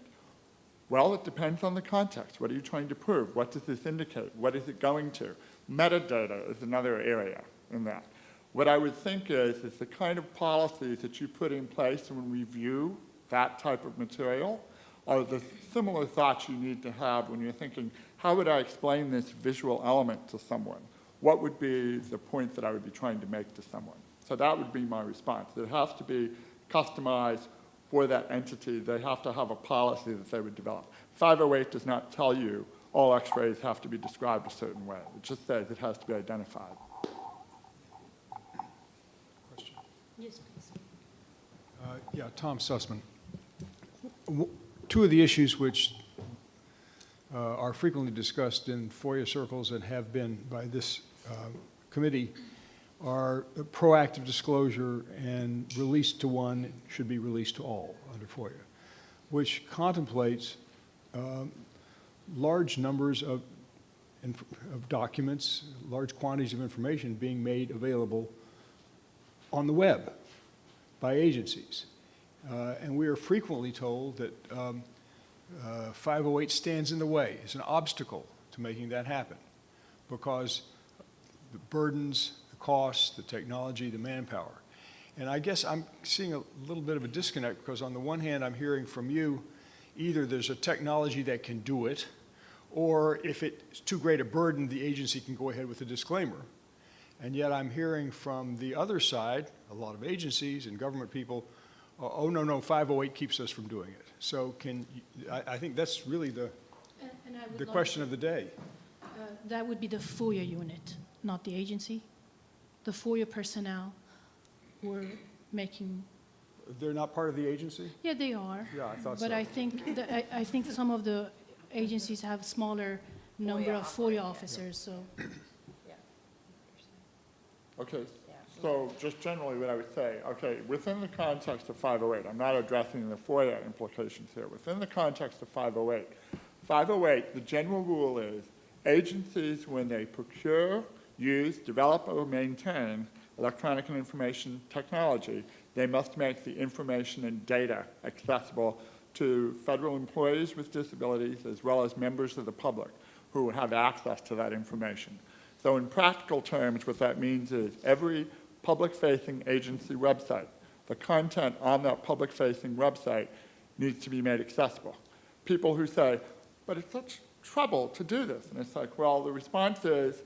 Well, it depends on the context. What are you trying to prove? What does this indicate? What is it going to? Metadata is another area in that. What I would think is the kind of policies that you put in place when we review that type of material are the similar thoughts you need to have when you're thinking, how would I explain this visual element to someone? What would be the point that I would be trying to make to someone? So that would be my response. It has to be customized for that entity. They have to have a policy that they would develop. 508 does not tell you all X-rays have to be described a certain way. It just says it has to be identified. Question? Yes, please. Yeah, Tom Sussman. Two of the issues which are frequently discussed in FOIA circles and have been by this committee are proactive disclosure, and release to one should be released to all under FOIA, which contemplates large numbers of documents, large quantities of information being made available on the web by agencies. And we are frequently told that 508 stands in the way, is an obstacle to making that happen, because the burdens, the costs, the technology, the manpower. And I guess I'm seeing a little bit of a disconnect, because on the one hand, I'm hearing from you, either there's a technology that can do it, or if it's too great a burden, the agency can go ahead with a disclaimer. And yet I'm hearing from the other side, a lot of agencies and government people, oh, no, 508 keeps us from doing it. So I think that's really the question of the day. That would be the FOIA unit, not the agency. The FOIA personnel were making. They're not part of the agency? Yeah, they are. Yeah, I thought so. But I think some of the agencies have smaller number of FOIA officers, so. Okay, so just generally what I would say, okay, within the context of 508, I'm not addressing the FOIA implications here. Within the context of 508, the general rule is agencies, when they procure, use, develop, or maintain electronic and information technology, they must make the information and data accessible to federal employees with disabilities as well as members of the public who have access to that information. So in practical terms, what that means is every public-facing agency website, the content on that public-facing website needs to be made accessible. People who say, but it's such trouble to do this. And it's like, well, the response is,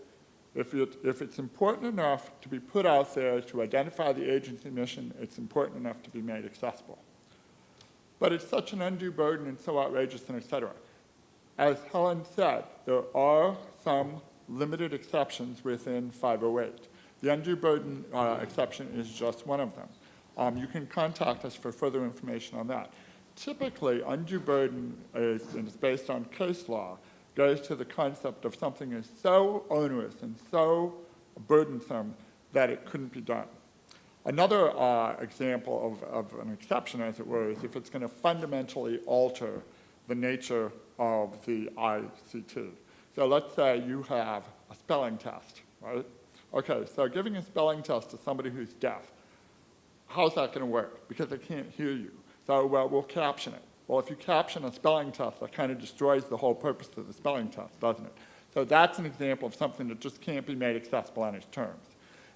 if it's important enough to be put out there to identify the agency mission, it's important enough to be made accessible. But it's such an undue burden and so outrageous and et cetera. As Helen said, there are some limited exceptions within 508. The undue burden exception is just one of them. You can contact us for further information on that. Typically, undue burden is, and it's based on case law, goes to the concept of something is so onerous and so burdensome that it couldn't be done. Another example of an exception, as it were, is if it's going to fundamentally alter the nature of the ICT. So let's say you have a spelling test, right? Okay, so giving a spelling test to somebody who's deaf, how's that going to work? Because they can't hear you. So, well, we'll caption it. Well, if you caption a spelling test, that kind of destroys the whole purpose of the spelling test, doesn't it? So that's an example of something that just can't be made accessible on its terms.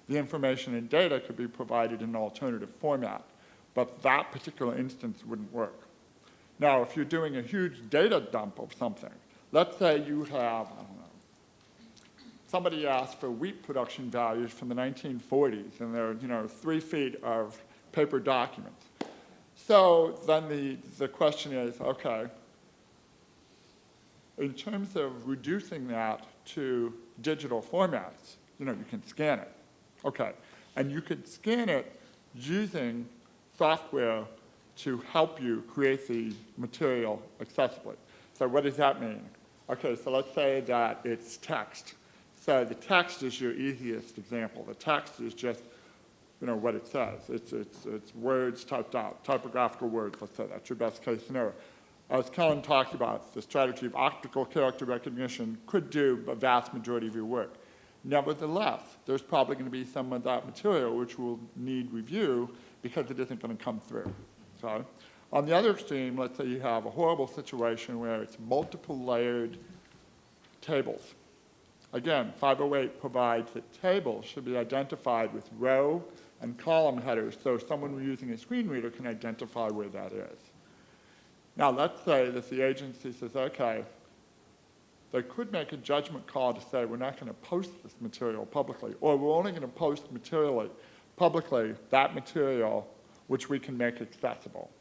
The information and data could be provided in an alternative format, but that particular instance wouldn't work. Now, if you're doing a huge data dump of something, let's say you have, I don't know, somebody asked for wheat production values from the 1940s, and they're 3 feet of paper documents. So then the question is, okay, In terms of reducing that to digital formats, you can scan it. Okay, and you could scan it using software to help you create the material accessibly. So what does that mean? Okay, so let's say that it's text. So the text is your easiest example. The text is just, what it says. It's words typed out, typographical words, let's say. That's your best case scenario. As Kellen talked about, the strategy of optical character recognition could do a vast majority of your work. Nevertheless, there's probably going to be some of that material which will need review because it isn't going to come through. So, on the other extreme, let's say you have a horrible situation where it's multiple layered tables. Again, 508 provides that tables should be identified with row and column headers so someone using a screen reader can identify where that is. Now, let's say that the agency says, okay, they could make a judgment call to say we're not going to post this material publicly, or we're only going to post publicly that material which we can make accessible,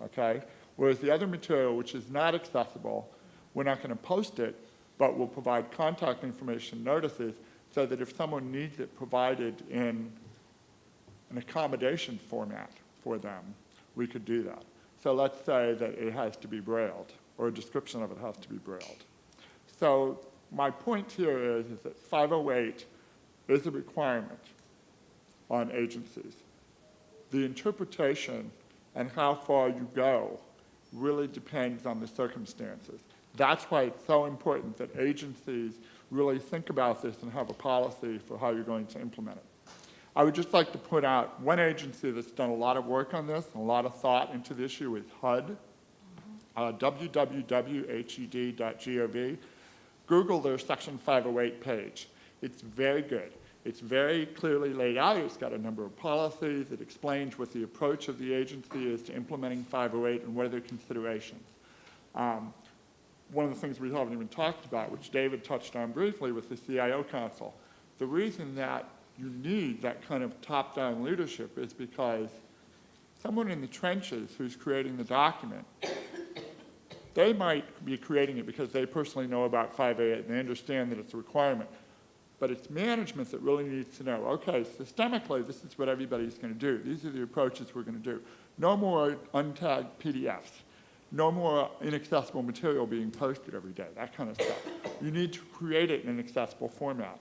okay? Whereas the other material which is not accessible, we're not going to post it, but we'll provide contact information notices so that if someone needs it provided in an accommodation format for them, we could do that. So let's say that it has to be brailled, or a description of it has to be brailled. So my point here is that 508 is a requirement on agencies. The interpretation and how far you go really depends on the circumstances. That's why it's so important that agencies really think about this and have a policy for how you're going to implement it. I would just like to point out one agency that's done a lot of work on this, a lot of thought into the issue is HUD, www.hed.gov. Google their Section 508 page. It's very good. It's very clearly laid out. It's got a number of policies. It explains what the approach of the agency is to implementing 508 and what are their considerations. One of the things we haven't even talked about, which David touched on briefly, was the CIO Council. The reason that you need that kind of top-down leadership is because someone in the trenches who's creating the document, they might be creating it because they personally know about 508 and they understand that it's a requirement. But it's management that really needs to know, okay, systemically, this is what everybody's going to do. These are the approaches we're going to do. No more untagged PDFs. No more inaccessible material being posted every day, that kind of stuff. You need to create it in an accessible format.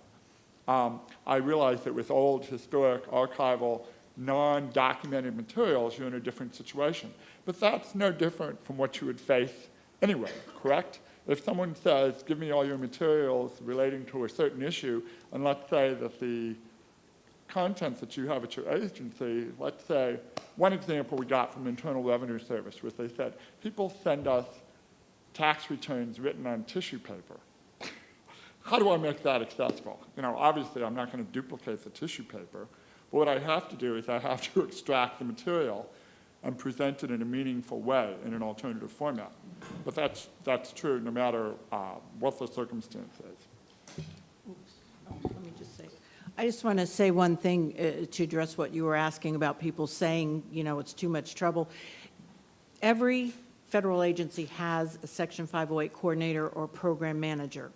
I realize that with old, historic, archival, non-documented materials, you're in a different situation. But that's no different from what you would face anyway, correct? If someone says, give me all your materials relating to a certain issue, and let's say that the contents that you have at your agency, let's say, one example we got from Internal Revenue Service was they said, people send us tax returns written on tissue paper. How do I make that accessible? Obviously I'm not going to duplicate the tissue paper, but what I have to do is I have to extract the material and present it in a meaningful way in an alternative format. But that's true no matter what the circumstance is. Let me just say, I just want to say one thing to address what you were asking about people saying, it's too much trouble. Every federal agency has a Section 508 coordinator or program manager.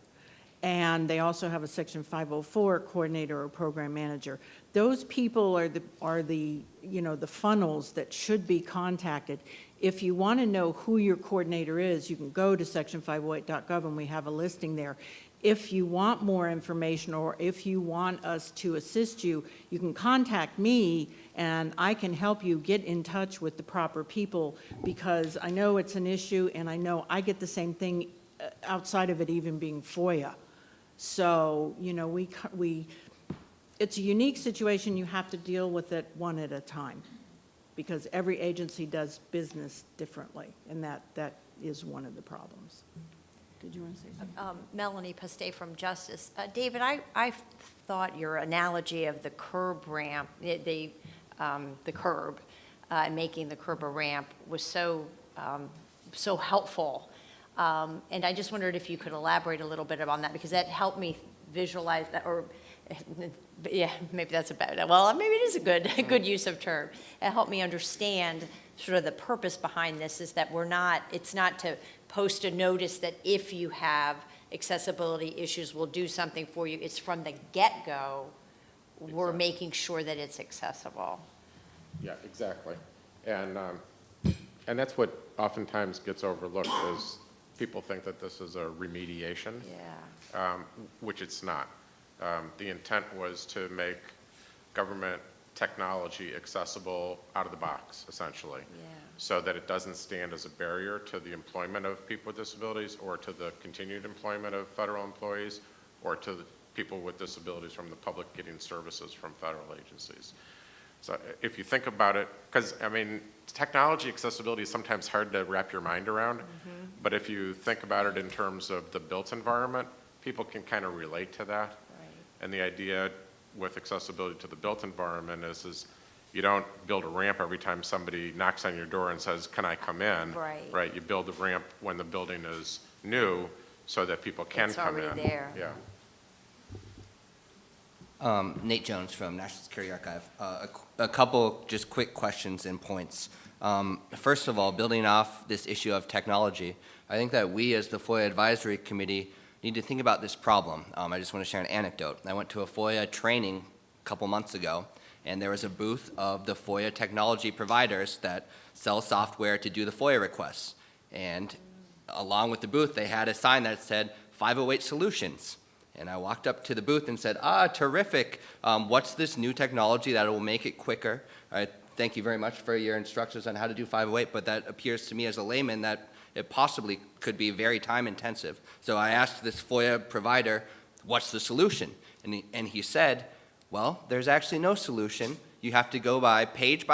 And they also have a Section 504 coordinator or program manager. Those people are the funnels that should be contacted. If you want to know who your coordinator is, you can go to section508.gov and we have a listing there. If you want more information or if you want us to assist you, you can contact me and I can help you get in touch with the proper people because I know it's an issue and I know I get the same thing outside of it even being FOIA. So, it's a unique situation. You have to deal with it one at a time because every agency does business differently, and that is one of the problems. Did you want to say something? Melanie Pastay from Justice. David, I thought your analogy of the curb ramp, the curb, making the curb a ramp was so helpful. And I just wondered if you could elaborate a little bit on that because that helped me visualize that, or yeah, maybe that's maybe it is a good use of term. It helped me understand sort of the purpose behind this is that it's not to post a notice that if you have accessibility issues, we'll do something for you. It's from the get-go, we're making sure that it's accessible. Yeah, exactly. And that's what oftentimes gets overlooked is people think that this is a remediation, which it's not. The intent was to make government technology accessible out of the box, essentially, so that it doesn't stand as a barrier to the employment of people with disabilities or to the continued employment of federal employees or to the people with disabilities from the public getting services from federal agencies. So if you think about it, because I mean, technology accessibility is sometimes hard to wrap your mind around, but if you think about it in terms of the built environment, people can kind of relate to that. And the idea with accessibility to the built environment is you don't build a ramp every time somebody knocks on your door and says, can I come in? Right. You build the ramp when the building is new so that people can come in. It's already there. Yeah. Nate Jones from National Security Archive. A couple just quick questions and points. First of all, building off this issue of technology, I think that we as the FOIA Advisory Committee need to think about this problem. I just want to share an anecdote. I went to a FOIA training a couple months ago, and there was a booth of the FOIA technology providers that sell software to do the FOIA requests. And along with the booth, they had a sign that said 508 Solutions. And I walked up to the booth and said, terrific. What's this new technology that will make it quicker? Thank you very much for your instructions on how to do 508, but that appears to me as a layman that it possibly could be very time intensive. So I asked this FOIA provider, what's the solution? And he said, well, there's actually no solution. You have to go by page.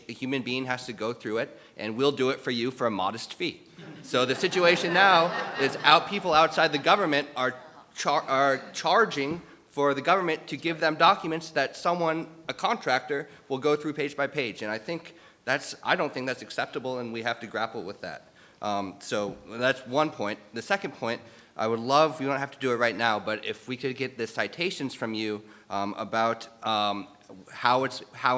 A human being has to go through it, and we'll do it for you for a modest fee. So the situation now is people outside the government are charging for the government to give them documents that a contractor, will go through page by page. And I don't think that's acceptable, and we have to grapple with that. So that's one point. The second point, I would love, we don't have to do it right now, but if we could get the citations from you about how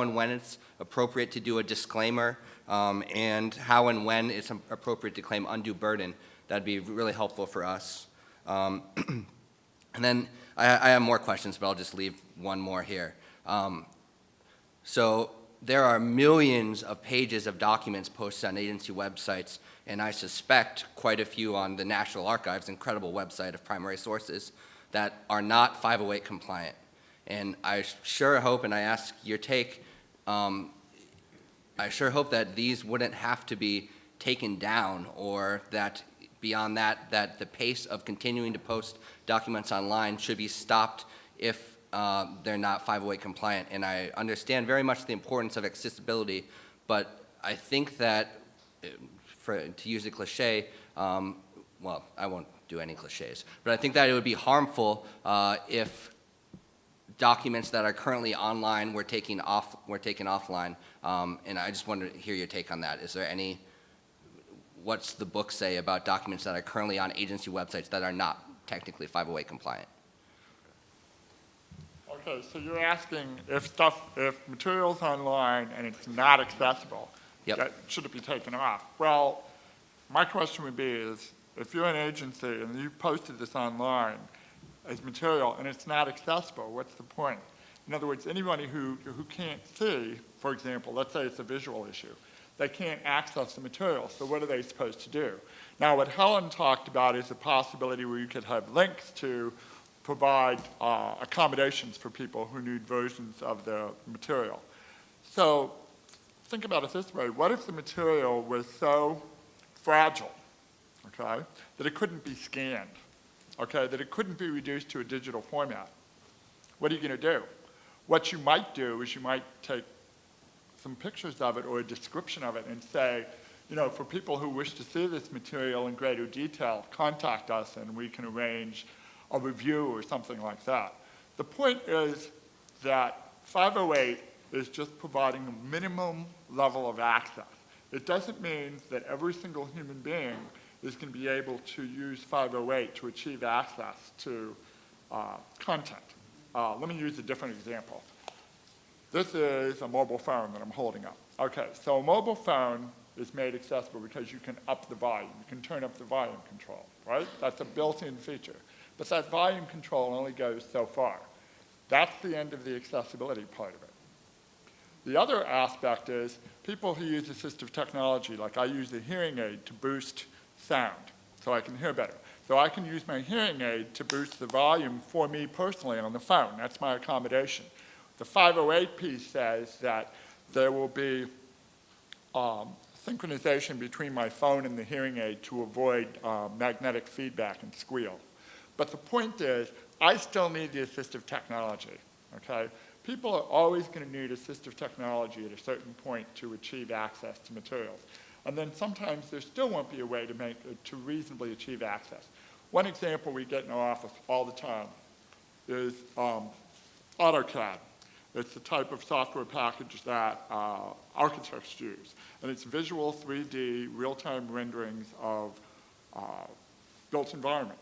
and when it's appropriate to do a disclaimer and how and when it's appropriate to claim undue burden, that'd be really helpful for us. And then I have more questions, but I'll just leave one more here. So there are millions of pages of documents posted on agency websites, and I suspect quite a few on the National Archives' incredible website of primary sources that are not 508 compliant. And I sure hope, and I ask your take, I sure hope that these wouldn't have to be taken down, or that beyond that the pace of continuing to post documents online should be stopped if they're not 508 compliant. And I understand very much the importance of accessibility, but I think that, to use a cliche, well, I won't do any cliches, but I think that it would be harmful if documents that are currently online were taken offline. And I just wanted to hear your take on that. Is there what's the book say about documents that are currently on agency websites that are not technically 508 compliant? Okay, so you're asking if material's online and it's not accessible, should it be taken off? Well, my question would be is, if you're an agency and you posted this online as material and it's not accessible, what's the point? In other words, anybody who can't see, for example, let's say it's a visual issue, they can't access the material, so what are they supposed to do? Now, what Helen talked about is a possibility where you could have links to provide accommodations for people who need versions of the material. So think about it this way. What if the material was so fragile, okay, that it couldn't be scanned, okay, that it couldn't be reduced to a digital format? What are you going to do? What you might do is you might take some pictures of it or a description of it and say, for people who wish to see this material in greater detail, contact us and we can arrange a review or something like that. The point is that 508 is just providing a minimum level of access. It doesn't mean that every single human being is going to be able to use 508 to achieve access to content. Let me use a different example. This is a mobile phone that I'm holding up. Okay, so a mobile phone is made accessible because you can up the volume. You can turn up the volume control, right? That's a built-in feature. But that volume control only goes so far. That's the end of the accessibility part of it. The other aspect is people who use assistive technology, like I use the hearing aid to boost sound so I can hear better. So I can use my hearing aid to boost the volume for me personally on the phone. That's my accommodation. The 508 piece says that there will be synchronization between my phone and the hearing aid to avoid magnetic feedback and squeal. But the point is, I still need the assistive technology, okay? People are always going to need assistive technology at a certain point to achieve access to materials. And then sometimes there still won't be a way to reasonably achieve access. One example we get in our office all the time is AutoCAD. It's the type of software package that architects use. And it's visual 3D real-time renderings of built environment.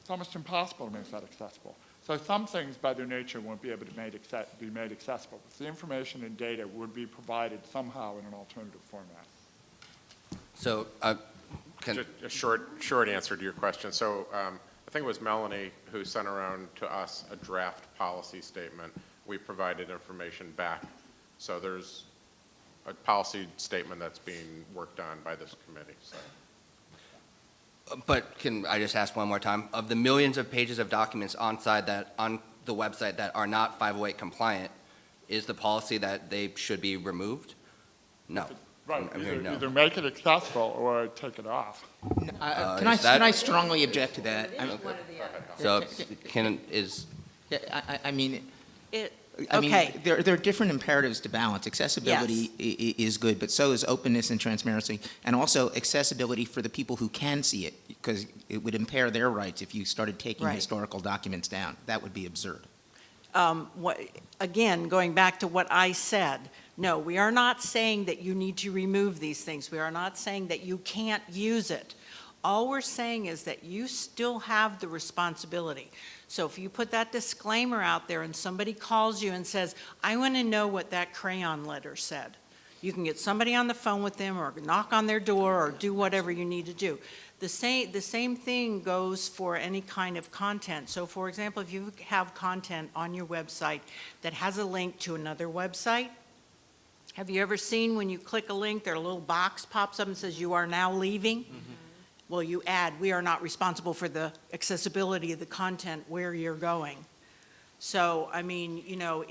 It's almost impossible to make that accessible. So some things by their nature won't be able to be made accessible. But the information and data would be provided somehow in an alternative format. So, Just a short answer to your question. So I think it was Melanie who sent around to us a draft policy statement. We provided information back. So there's a policy statement that's being worked on by this committee. So. But can I just ask one more time? Of the millions of pages of documents on the website that are not 508 compliant, is the policy that they should be removed? No. Right, I'm hearing no. either make it accessible or take it off. Can I strongly object to that? So, I mean, there are different imperatives to balance. Accessibility is good, but so is openness and transparency, and also accessibility for the people who can see it, because it would impair their rights if you started taking historical documents down. That would be absurd. Again, going back to what I said, no, we are not saying that you need to remove these things. We are not saying that you can't use it. All we're saying is that you still have the responsibility. So if you put that disclaimer out there and somebody calls you and says, I want to know what that crayon letter said, you can get somebody on the phone with them or knock on their door or do whatever you need to do. The same thing goes for any kind of content. So for example, if you have content on your website that has a link to another website, have you ever seen when you click a link, there a little box pops up and says you are now leaving? Mm-hmm. Well, you add, we are not responsible for the accessibility of the content where you're going. So, I mean, you know,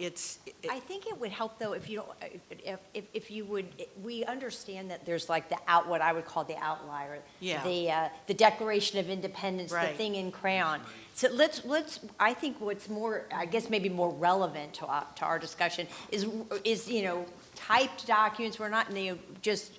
I think it would help though if you don't, if you would, we understand that there's like what I would call the outlier, the Declaration of Independence, the thing in crayon. So let's, I think what's more, I guess maybe more relevant to our discussion is, you know, typed documents. We're not, you know, just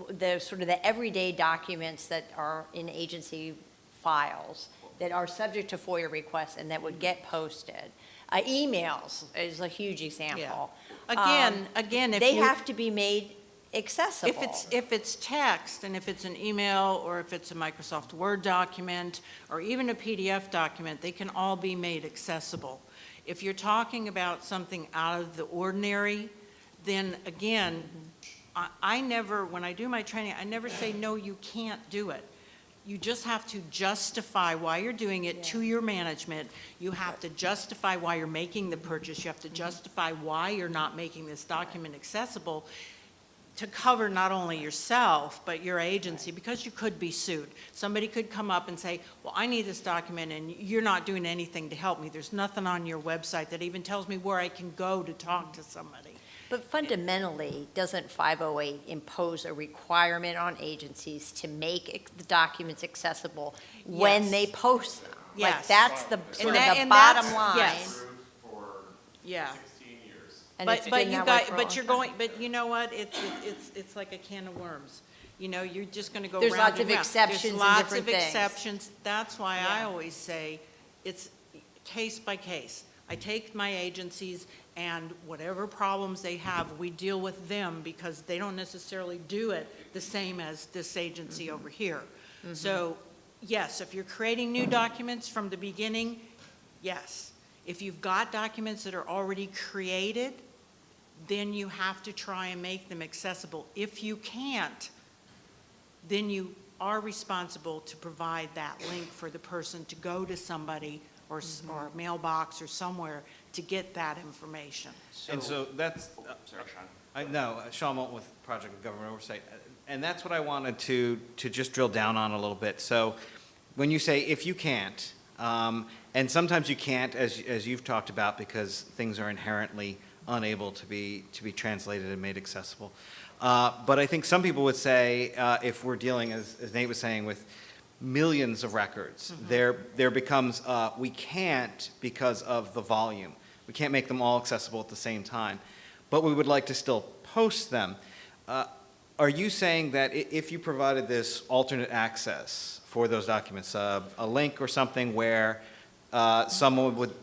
the sort of the everyday documents that are in agency files that are subject to FOIA requests and that would get posted. Emails is a huge example. Yeah. Again, if they have to be made accessible. If it's text and if it's an email or if it's a Microsoft Word document or even a PDF document, they can all be made accessible. If you're talking about something out of the ordinary, then again, I never, when I do my training, I never say, no, you can't do it. You just have to justify why you're doing it to your management. You have to justify why you're making the purchase. You have to justify why you're not making this document accessible to cover not only yourself, but your agency, because you could be sued. Somebody could come up and say, well, I need this document and you're not doing anything to help me. There's nothing on your website that even tells me where I can go to talk to somebody. But fundamentally, doesn't 508 impose a requirement on agencies to make the documents accessible when they post them? Yes. Like that's the sort of the bottom line. Yes. Yeah. And but you know what? It's like a can of worms. You know, you're just going to go There's round lots and of round. exceptions There's and lots different of things. exceptions. That's why I always say it's case by case. I take my agencies and whatever problems they have, we deal with them because they don't necessarily do it the same as this agency over here. Mm-hmm. So, yes, if you're creating new documents from the beginning, yes. If you've got documents that are already created, then you have to try and make them accessible. If you can't, then you are responsible to provide that link for the person to go to somebody or a mailbox or somewhere to get that information. And so that's, Sorry, Sean. Sean Moulton with Project of Government Oversight. And that's what I wanted to just drill down on a little bit. So when you say if you can't, and sometimes you can't, as you've talked about, because things are inherently unable to be translated and made accessible. But I think some people would say, if we're dealing, as Nate was saying, with millions of records, there becomes, we can't because of the volume. We can't make them all accessible at the same time, but we would like to still post them. Are you saying that if you provided this alternate access for those documents, a link or something where someone would,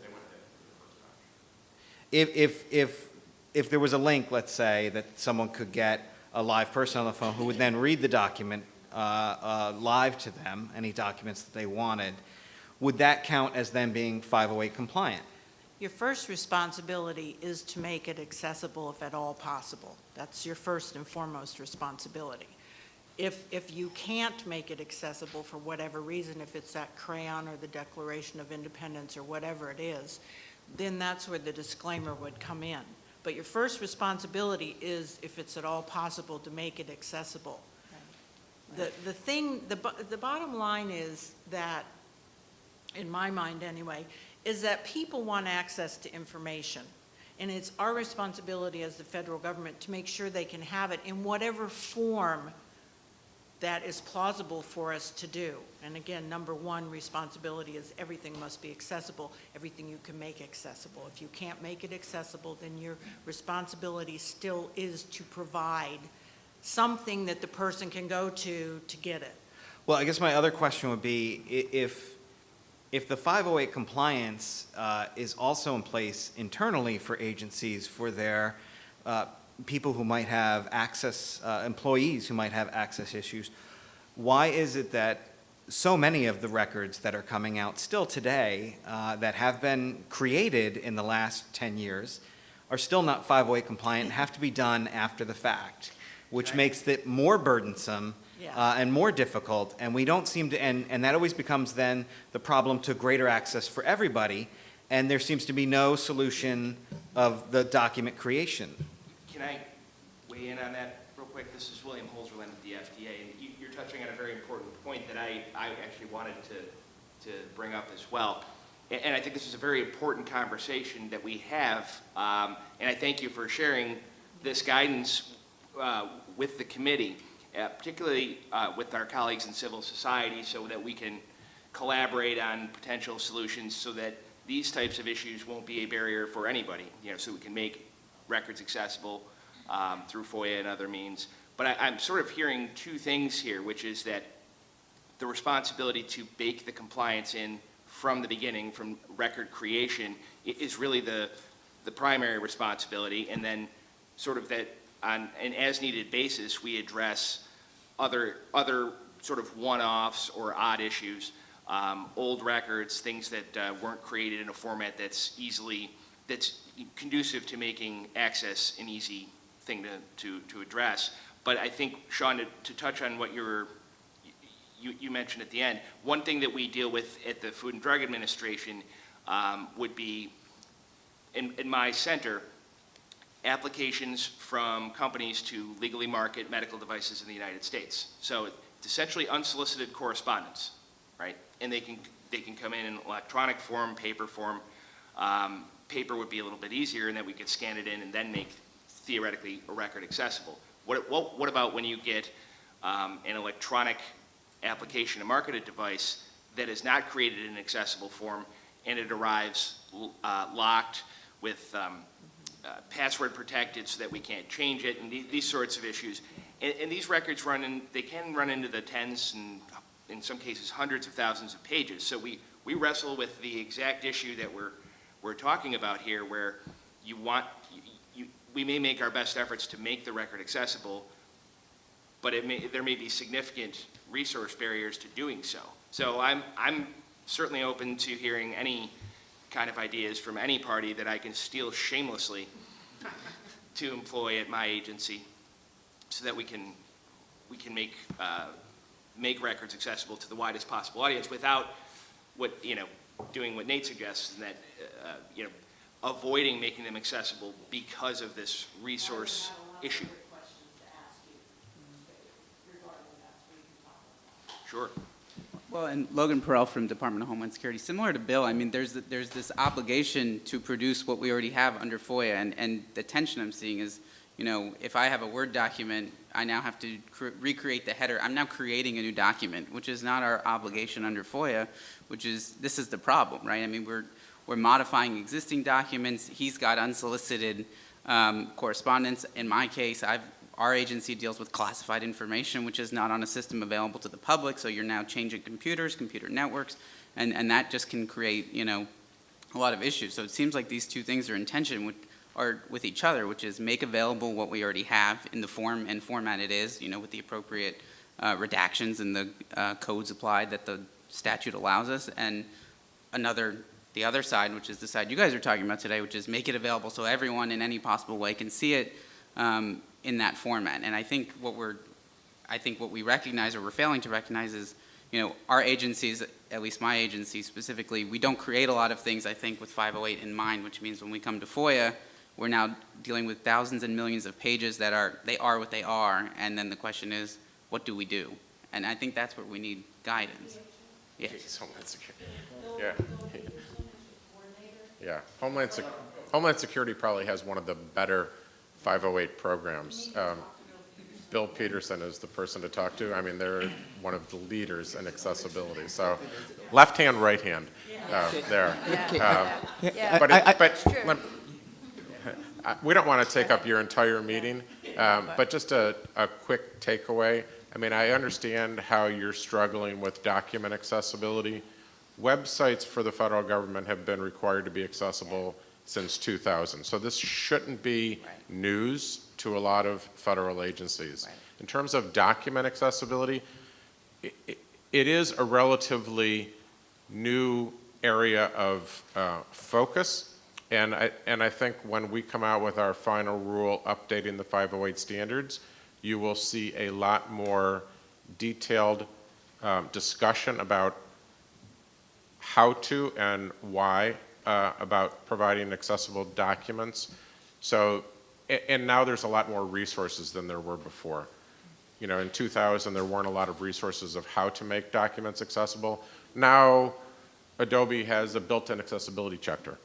if there was a link, let's say, that someone could get a live person on the phone who would then read the document live to them, any documents that they wanted, would that count as them being 508 compliant? Your first responsibility is to make it accessible if at all possible. That's your first and foremost responsibility. If you can't make it accessible for whatever reason, if it's that crayon or the Declaration of Independence or whatever it is, then that's where the disclaimer would come in. But your first responsibility is, if it's at all possible, to make it accessible. The bottom line is that, in my mind anyway, is that people want access to information. And it's our responsibility as the federal government to make sure they can have it in whatever form that is plausible for us to do. And again, number one responsibility is everything must be accessible, everything you can make accessible. If you can't make it accessible, then your responsibility still is to provide something that the person can go to get it. Well, I guess my other question would be, if the 508 compliance is also in place internally for agencies for their people who might have access, employees who might have access issues, why is it that so many of the records that are coming out still today that have been created in the last 10 years are still not 508 compliant and have to be done after the fact, which makes it more burdensome and more difficult, and we don't seem to, and that always becomes then the problem to greater access for everybody, and there seems to be no solution of the document creation. Can I weigh in on that real quick? This is William Holzerland at the FDA, and you're touching on a very important point that I actually wanted to bring up as well. And I think this is a very important conversation that we have, and I thank you for sharing this guidance with the committee, particularly with our colleagues in civil society, so that we can collaborate on potential solutions so that these types of issues won't be a barrier for anybody, so we can make records accessible through FOIA and other means. But I'm sort of hearing two things here, which is that the responsibility to bake the compliance in from the beginning, from record creation, is really the primary responsibility, and then sort of that on an as-needed basis, we address other sort of one-offs or odd issues, old records, things that weren't created in a format that's conducive to making access an easy thing to address. But I think, Sean, to touch on what you mentioned at the end, one thing that we deal with at the Food and Drug Administration would be, in my center, applications from companies to legally market medical devices in the United States. So it's essentially unsolicited correspondence, right? And they can come in electronic form, paper form. Paper would be a little bit easier, and then we could scan it in and then make theoretically a record accessible. What about when you get an electronic application, a marketed device that is not created in an accessible form, and it arrives locked with password protected so that we can't change it, and these sorts of issues. And these records they can run into the tens and in some cases hundreds of thousands of pages. So we wrestle with the exact issue that we're talking about here, where we may make our best efforts to make the record accessible, but there may be significant resource barriers to doing so. So I'm certainly open to hearing any kind of ideas from any party that I can steal shamelessly. to employ at my agency so that we can make records accessible to the widest possible audience without doing what Nate suggests, and that, avoiding making them accessible because of this resource issue. Sure. Well, and Logan Perel from Department of Homeland Security, similar to Bill, I mean, there's this obligation to produce what we already have under FOIA, and the tension I'm seeing is, if I have a Word document, I now have to recreate the header. I'm now creating a new document, which is not our obligation under FOIA, this is the problem, right? I mean, we're modifying existing documents. He's got unsolicited correspondence. In my case, our agency deals with classified information, which is not on a system available to the public, so you're now changing computers, computer networks, and that just can create, a lot of issues. So it seems like these two things are in tension with each other, which is make available what we already have in the form and format it is, with the appropriate redactions and the codes applied that the statute allows us, and the other side, which is the side you guys are talking about today, which is make it available so everyone in any possible way can see it in that format. And I think what we recognize, or we're failing to recognize, is our agencies, at least my agency specifically, we don't create a lot of things, I think, with 508 in mind, which means when we come to FOIA, we're now dealing with thousands and millions of pages that are what they are, and then the question is, what do we do? And I think that's where we need guidance. Yes. Homeland Security. Yeah. Homeland Security probably has one of the better 508 programs. Bill Peterson is the person to talk to. I mean, they're one of the leaders in accessibility. So, left hand, right hand, there. We don't want to take up your entire meeting, but just a quick takeaway. I mean, I understand how you're struggling with document accessibility. Websites for the federal government have been required to be accessible since 2000. So this shouldn't be news to a lot of federal agencies. In terms of document accessibility, it is a relatively new area of focus. And I think when we come out with our final rule updating the 508 standards, you will see a lot more detailed discussion about how to and why about providing accessible documents. So, and now there's a lot more resources than there were before. In 2000, there weren't a lot of resources of how to make documents accessible. Now, Adobe has a built-in accessibility checker.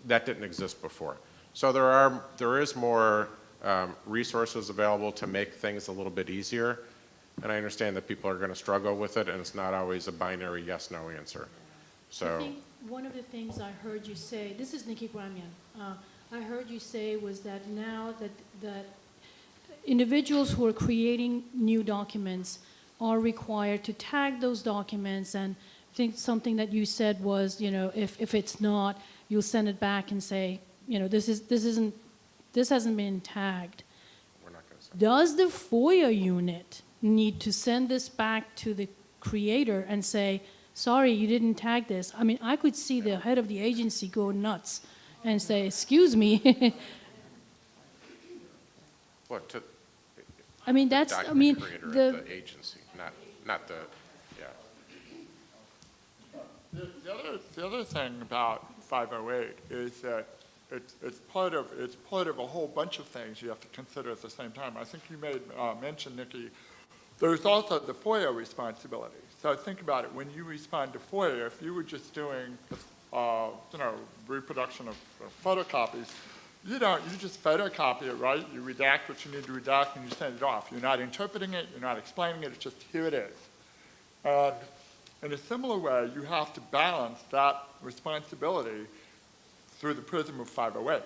That didn't exist before. So there is more resources available to make things a little bit easier. And I understand that people are going to struggle with it, and it's not always a binary yes/no answer. So I think one of the things I heard you say, this is Nikki Gramian, I heard you say was that now that individuals who are creating new documents are required to tag those documents, and I think something that you said was, if it's not, you'll send it back and say, this hasn't been tagged. we're not going to say. Does the FOIA unit need to send this back to the creator and say, sorry, you didn't tag this? I mean, I could see the head of the agency go nuts and say, excuse me. What, I mean, the creator of the agency, not the, yeah. The other thing about 508 is that it's part of a whole bunch of things you have to consider at the same time. I think you made mention, Nikki, there's also the FOIA responsibility. So think about it. When you respond to FOIA, if you were just doing, reproduction of photocopies, you just photocopy it, right? You redact what you need to redact and you send it off. You're not interpreting it, you're not explaining it, it's just here it is. And in a similar way, you have to balance that responsibility through the prism of 508.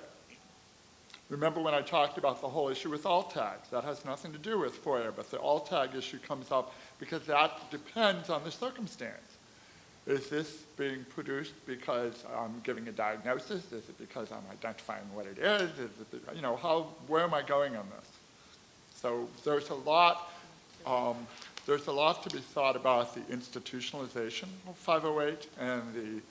Remember when I talked about the whole issue with alt tags? That has nothing to do with FOIA, but the alt tag issue comes up because that depends on the circumstance. Is this being produced because I'm giving a diagnosis? Is it because I'm identifying what it is? Is it, where am I going on this? So there's a lot to be thought about the institutionalization of 508 and the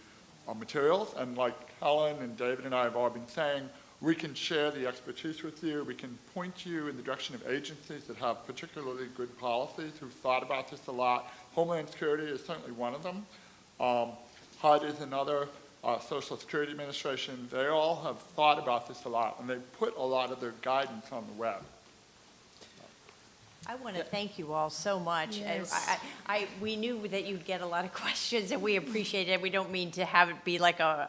materials. And like Helen and David and I have all been saying, We can share the expertise with you. We can point you in the direction of agencies that have particularly good policies, who've thought about this a lot. Homeland Security is certainly one of them. HUD is another, Social Security Administration. They all have thought about this a lot, and they put a lot of their guidance on the web. I want to thank you all so much. Yes. We knew that you'd get a lot of questions, and we appreciate it. We don't mean to have it be like a,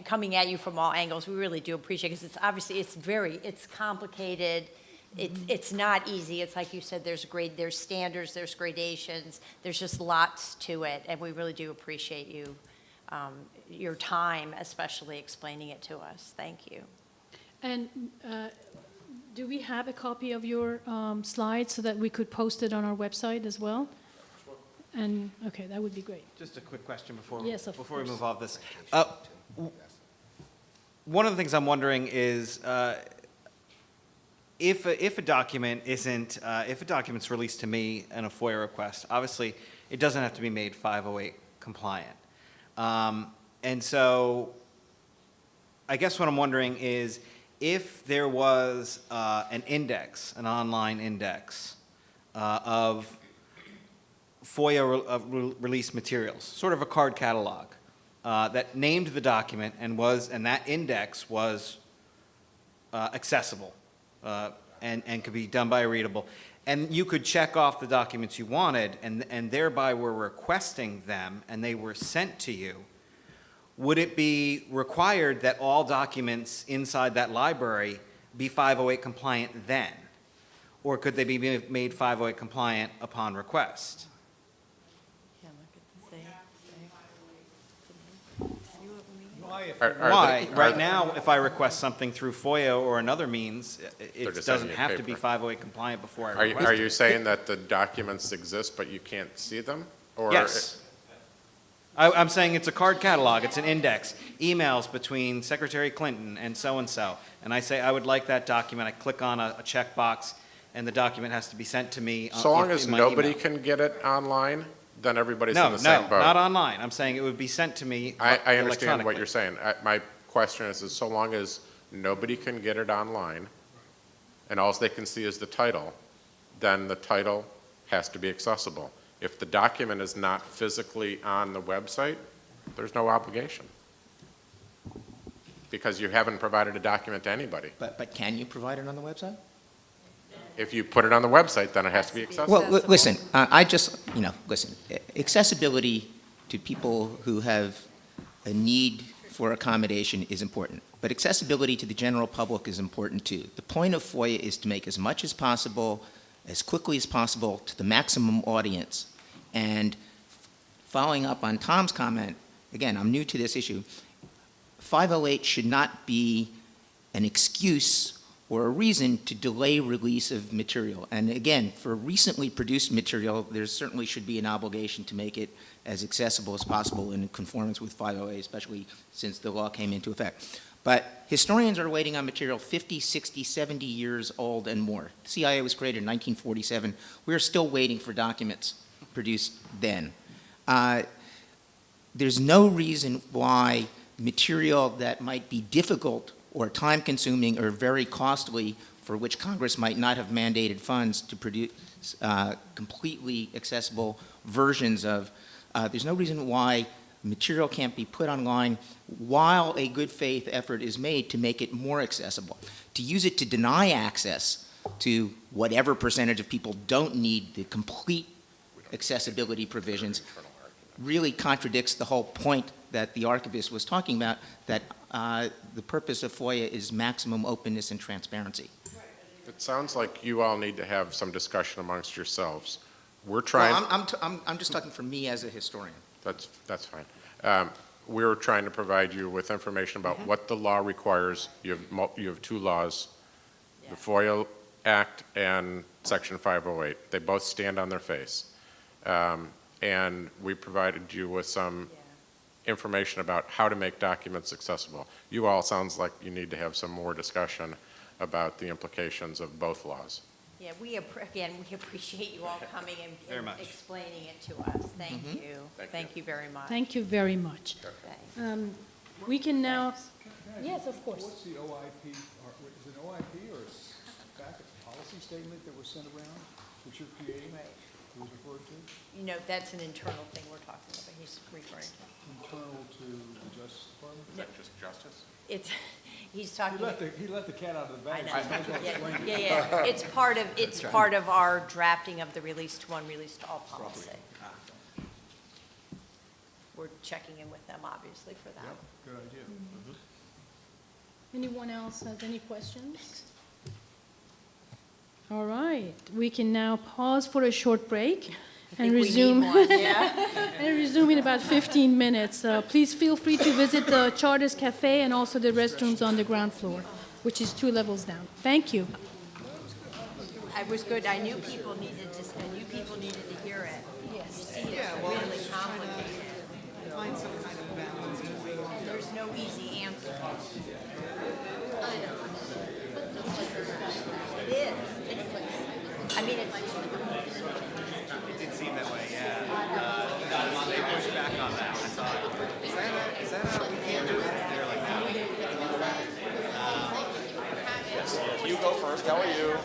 coming at you from all angles. We really do appreciate it, because it's obviously, it's complicated. It's not easy. It's like you said, there's standards, there's gradations, there's just lots to it, and we really do appreciate you, your time, especially explaining it to us. Thank you. And do we have a copy of your slides so that we could post it on our website as well? And, okay, that would be great. Just a quick question before, Yes, of before we course. move off this. One of the things I'm wondering is if a document isn't, if a document's released to me in a FOIA request, obviously it doesn't have to be made 508 compliant. And so I guess what I'm wondering is if there was an index, an online index of FOIA release materials, sort of a card catalog that named the document and that index was accessible and could be done by a readable, and you could check off the documents you wanted and thereby were requesting them and they were sent to you, would it be required that all documents inside that library be 508 compliant then? Or could they be made 508 compliant upon request? Why? Right now, if I request something through FOIA or another means, it doesn't have to be 508 compliant before I request it. Are you saying that the documents exist but you can't see them? Or Yes. I'm saying it's a card catalog, it's an index, emails between Secretary Clinton and so-and-so, and I say I would like that document, I click on a checkbox, and the document has to be sent to me So long as in my nobody email. can get it online, then everybody's in the same boat. No, not online. I'm saying it would be sent to me I understand electronically. what you're saying. My question is so long as nobody can get it online, and all they can see is the title, then the title has to be accessible. If the document is not physically on the website, there's no obligation, because you haven't provided a document to anybody. But can you provide it on the website? If you put it on the website, then it has to be accessible. Well, listen, listen, accessibility to people who have a need for accommodation is important, but accessibility to the general public is important too. The point of FOIA is to make as much as possible, as quickly as possible, to the maximum audience. And following up on Tom's comment, again, I'm new to this issue, 508 should not be an excuse or a reason to delay release of material. And again, for recently produced material, there certainly should be an obligation to make it as accessible as possible in conformance with 508, especially since the law came into effect. But historians are waiting on material 50, 60, 70 years old and more. The CIA was created in 1947. We're still waiting for documents produced then. There's no reason why material that might be difficult or time-consuming or very costly, for which Congress might not have mandated funds to produce completely accessible versions of, there's no reason why material can't be put online while a good faith effort is made to make it more accessible. To use it to deny access to whatever percentage of people don't need the complete accessibility provisions really contradicts the whole point that the archivist was talking about, that the purpose of FOIA is maximum openness and transparency. It sounds like you all need to have some discussion amongst yourselves. We're trying. Well, I'm just talking for me as a historian. That's fine. We're trying to provide you with information about what the law requires. You have two laws, the FOIA Act and Section 508. They both stand on their face. And we provided you with some information about how to make documents accessible. You all sounds like you need to have some more discussion about the implications of both laws. Yeah, we appreciate you all coming and explaining it to us. Thank you. Thank you very much. Thank you very much. We can now, yes, of course. What's the OIP, or is it an OIP or a policy statement that was sent around that you're creating? Right. That was referred to? You know, that's an internal thing we're talking about, he's referring to. Internal to the Justice Department? Is that just justice? It's, he's talking. He let the cat out of the I bag. know. so you might as well explain it. Yeah. It's part of our drafting of the release to one, release to all policy. We're checking in with them, obviously, for that. Good idea. Anyone else has any questions? All right, we can now pause for a short break and resume. And resume in about 15 minutes. Please feel free to visit the Charters Cafe and also the restrooms on the ground floor, which is 2 levels down. Thank you. It was good. I knew people needed to hear it. Yes. You see, it's really complicated. Find some kind of balance. There's no easy answer. I know. It is. I mean, it's. It did seem that way, yeah. They pushed back on that. I saw it. Is that a, we can't do it? They're like, no. You go first, how are you?